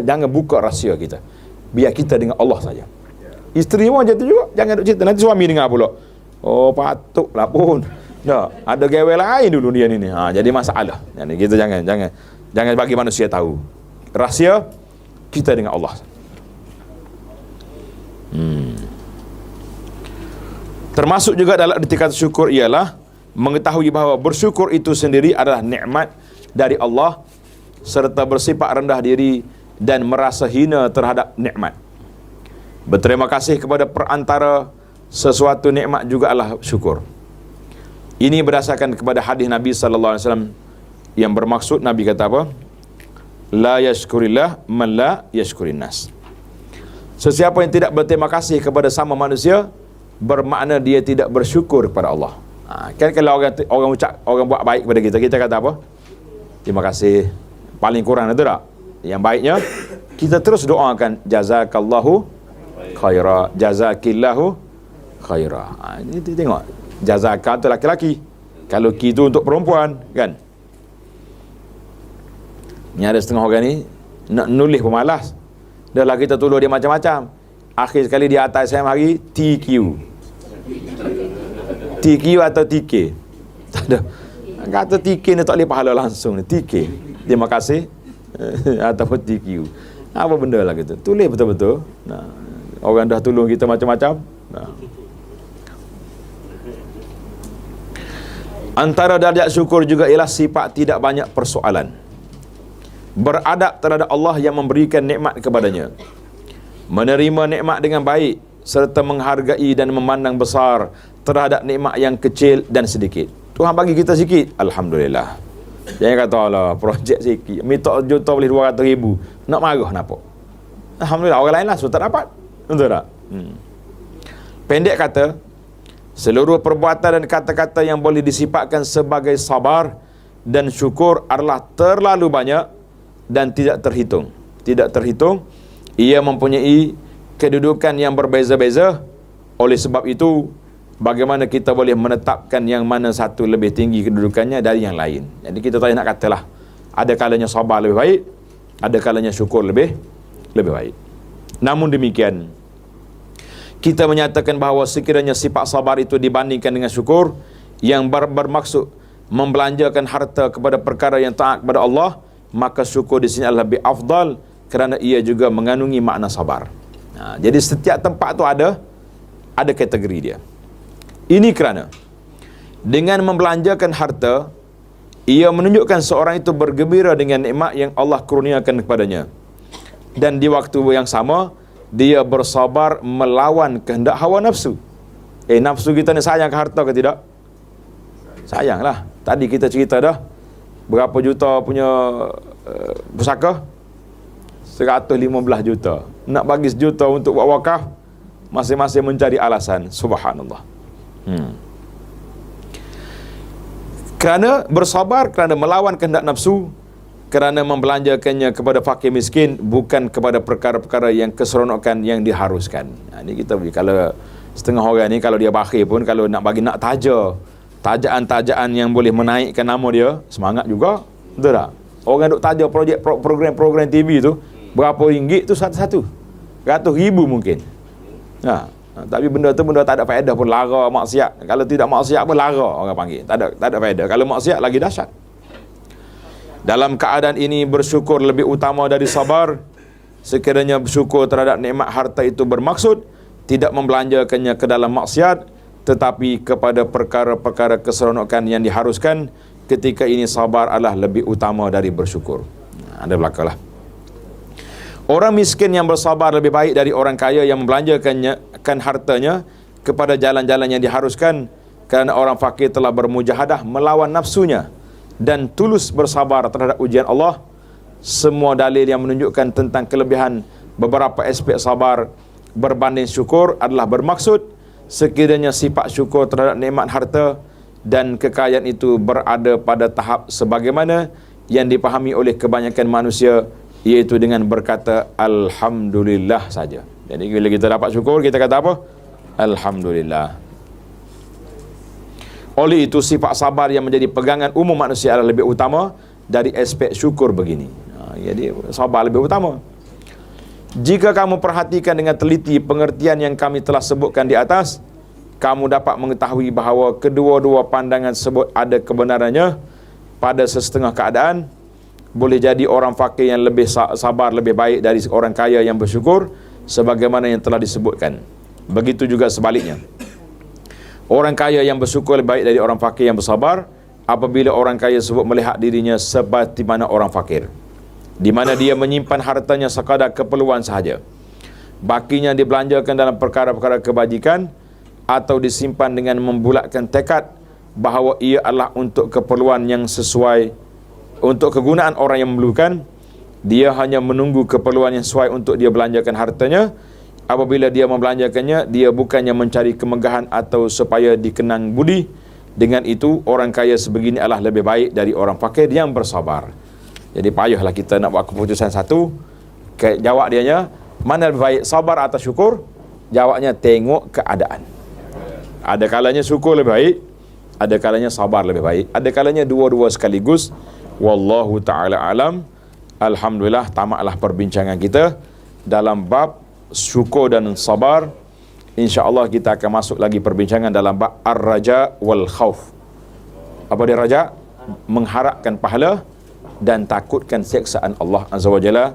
Jangan buka rahsia kita. Biar kita dengan Allah saja. Isteri pun macam tu juga, jangan duk cerita, nanti suami dengar pula. Patutlah pun. Tak, ada gawe lain dulu dia ni. Jadi masalah. Jadi kita jangan bagi manusia tahu. Rahsia kita dengan Allah. Termasuk juga dalam erti kata syukur ialah mengetahui bahawa bersyukur itu sendiri adalah nikmat dari Allah, serta bersifat rendah diri dan merasa hina terhadap nikmat. Berterima kasih kepada perantara sesuatu nikmat juga adalah syukur. Ini berdasarkan kepada hadis Nabi sallallahu alaihi wasallam yang bermaksud Nabi kata apa? La yashkurillah man la yashkurin nas. Sesiapa yang tidak berterima kasih kepada sama manusia, bermakna dia tidak bersyukur kepada Allah. Kan kalau orang buat baik kepada kita kata apa? Terima kasih. Paling kurang itu tak? Yang baiknya kita terus doakan jazakallahu khaira, jazakillahu khaira. Ini tengok. Jazaka tu laki-laki, kalau ki tu untuk perempuan, kan? Ni ada setengah orang ni nak nulis pemalas. Dah lah kita tulis dia macam-macam. Akhir sekali di atas saya mari TQ. TQ atau TK. Tak ada. Kata TK ni tak boleh pahala langsung ni. TK. Terima kasih. Ataupun TQ. Apa benda lah gitu. Tulis betul-betul. Nah, orang dah tolong kita macam-macam. Nah. Antara darjat syukur juga ialah sifat tidak banyak persoalan. Beradab terhadap Allah yang memberikan nikmat kepadanya. Menerima nikmat dengan baik serta menghargai dan memandang besar terhadap nikmat yang kecil dan sedikit. Tuhan bagi kita sikit, alhamdulillah. Jangan kata Allah, projek sikit, minta juta boleh 200,000, nak marah kenapa? Alhamdulillah, orang lain lah so tak dapat. Betul tak? Pendek kata, seluruh perbuatan dan kata-kata yang boleh disifatkan sebagai sabar dan syukur adalah terlalu banyak dan tidak terhitung. Tidak terhitung. Ia mempunyai kedudukan yang berbeza-beza. Oleh sebab itu, bagaimana kita boleh menetapkan yang mana satu lebih tinggi kedudukannya dari yang lain. Jadi kita tak nak katalah, ada kalanya sabar lebih baik, ada kalanya syukur lebih baik. Namun demikian, kita menyatakan bahawa sekiranya sifat sabar itu dibandingkan dengan syukur yang bermaksud membelanjakan harta kepada perkara yang taat kepada Allah, maka syukur di sini adalah lebih afdal kerana ia juga mengandungi makna sabar. Jadi setiap tempat tu ada kategori dia. Ini kerana dengan membelanjakan harta, ia menunjukkan seorang itu bergembira dengan nikmat yang Allah kurniakan kepadanya. Dan di waktu yang sama, dia bersabar melawan kehendak hawa nafsu. Nafsu kita ni sayang ke harta ke tidak? Sayanglah. Tadi kita cerita dah, berapa juta punya pusaka? 115 juta. Nak bagi sejuta untuk buat wakaf, masing-masing mencari alasan. Subhanallah. Kerana bersabar, kerana melawan kehendak nafsu, kerana membelanjakannya kepada fakir miskin, bukan kepada perkara-perkara yang keseronokan yang diharuskan. Ini kita kalau setengah orang ni, kalau dia bakhil pun, kalau nak bagi nak tajaan-tajaan yang boleh menaikkan nama dia, semangat juga. Betul tak? Orang duk taja projek program TV tu, berapa ringgit tu satu-satu, 100,000 mungkin. Tapi benda tu benda tak ada faedah pun, lara maksiat. Kalau tidak maksiat pun lara orang panggil. Tak ada faedah. Kalau maksiat lagi dahsyat. Dalam keadaan ini bersyukur lebih utama dari sabar. Sekiranya bersyukur terhadap nikmat harta itu bermaksud tidak membelanjakannya ke dalam maksiat, tetapi kepada perkara-perkara keseronokan yang diharuskan, ketika ini sabar adalah lebih utama dari bersyukur. Ada belakalah. Orang miskin yang bersabar lebih baik dari orang kaya yang membelanjakannya hartanya kepada jalan-jalan yang diharuskan, kerana orang fakir telah bermujahadah melawan nafsunya dan tulus bersabar terhadap ujian Allah. Semua dalil yang menunjukkan tentang kelebihan beberapa aspek sabar berbanding syukur adalah bermaksud sekiranya sifat syukur terhadap nikmat harta dan kekayaan itu berada pada tahap sebagaimana yang dipahami oleh kebanyakan manusia, iaitu dengan berkata alhamdulillah saja. Jadi bila kita dapat syukur, kita kata apa? Alhamdulillah. Oleh itu sifat sabar yang menjadi pegangan umum manusia adalah lebih utama dari aspek syukur begini. Jadi sabar lebih utama. Jika kamu perhatikan dengan teliti pengertian yang kami telah sebutkan di atas, kamu dapat mengetahui bahawa kedua-dua pandangan tersebut ada kebenarannya pada sesetengah keadaan. Boleh jadi orang fakir yang lebih sabar lebih baik dari orang kaya yang bersyukur, sebagaimana yang telah disebutkan. Begitu juga sebaliknya. Orang kaya yang bersyukur lebih baik dari orang fakir yang bersabar, apabila orang kaya tersebut melihat dirinya seperti mana orang fakir, di mana dia menyimpan hartanya sekadar keperluan sahaja. Bakinya dibelanjakan dalam perkara-perkara kebajikan, atau disimpan dengan membulatkan tekad bahawa ia adalah untuk keperluan yang sesuai, untuk kegunaan orang yang memerlukan. Dia hanya menunggu keperluan yang sesuai untuk dia belanjakan hartanya. Apabila dia membelanjakannya, dia bukannya mencari kemegahan atau supaya dikenang budi. Dengan itu, orang kaya sebegini adalah lebih baik dari orang fakir yang bersabar. Jadi payahlah kita nak buat keputusan satu. Jawab dianya, mana lebih baik, sabar atau syukur? Jawabnya, tengok keadaan. Ada kalanya syukur lebih baik, ada kalanya sabar lebih baik, ada kalanya dua-dua sekaligus. Wallahu ta'ala alam. Alhamdulillah, tamatlah perbincangan kita dalam bab syukur dan sabar. InsyaAllah kita akan masuk lagi perbincangan dalam bab ar-raja wal khauf. Apa dia raja? Mengharapkan pahala dan takutkan siksaan Allah Azza wa Jalla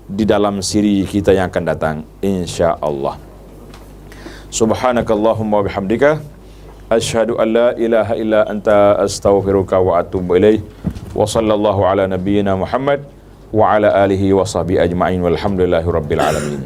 di dalam siri kita yang akan datang, insya-Allah. Subhanakallahumma wa bihamdika asyhadu an la ilaha illa anta astaghfiruka wa atubu ilaih. Wa sallallahu ala nabiyyina Muhammad wa ala alihi wa sahbihi ajma'in walhamdulillahi rabbil alamin.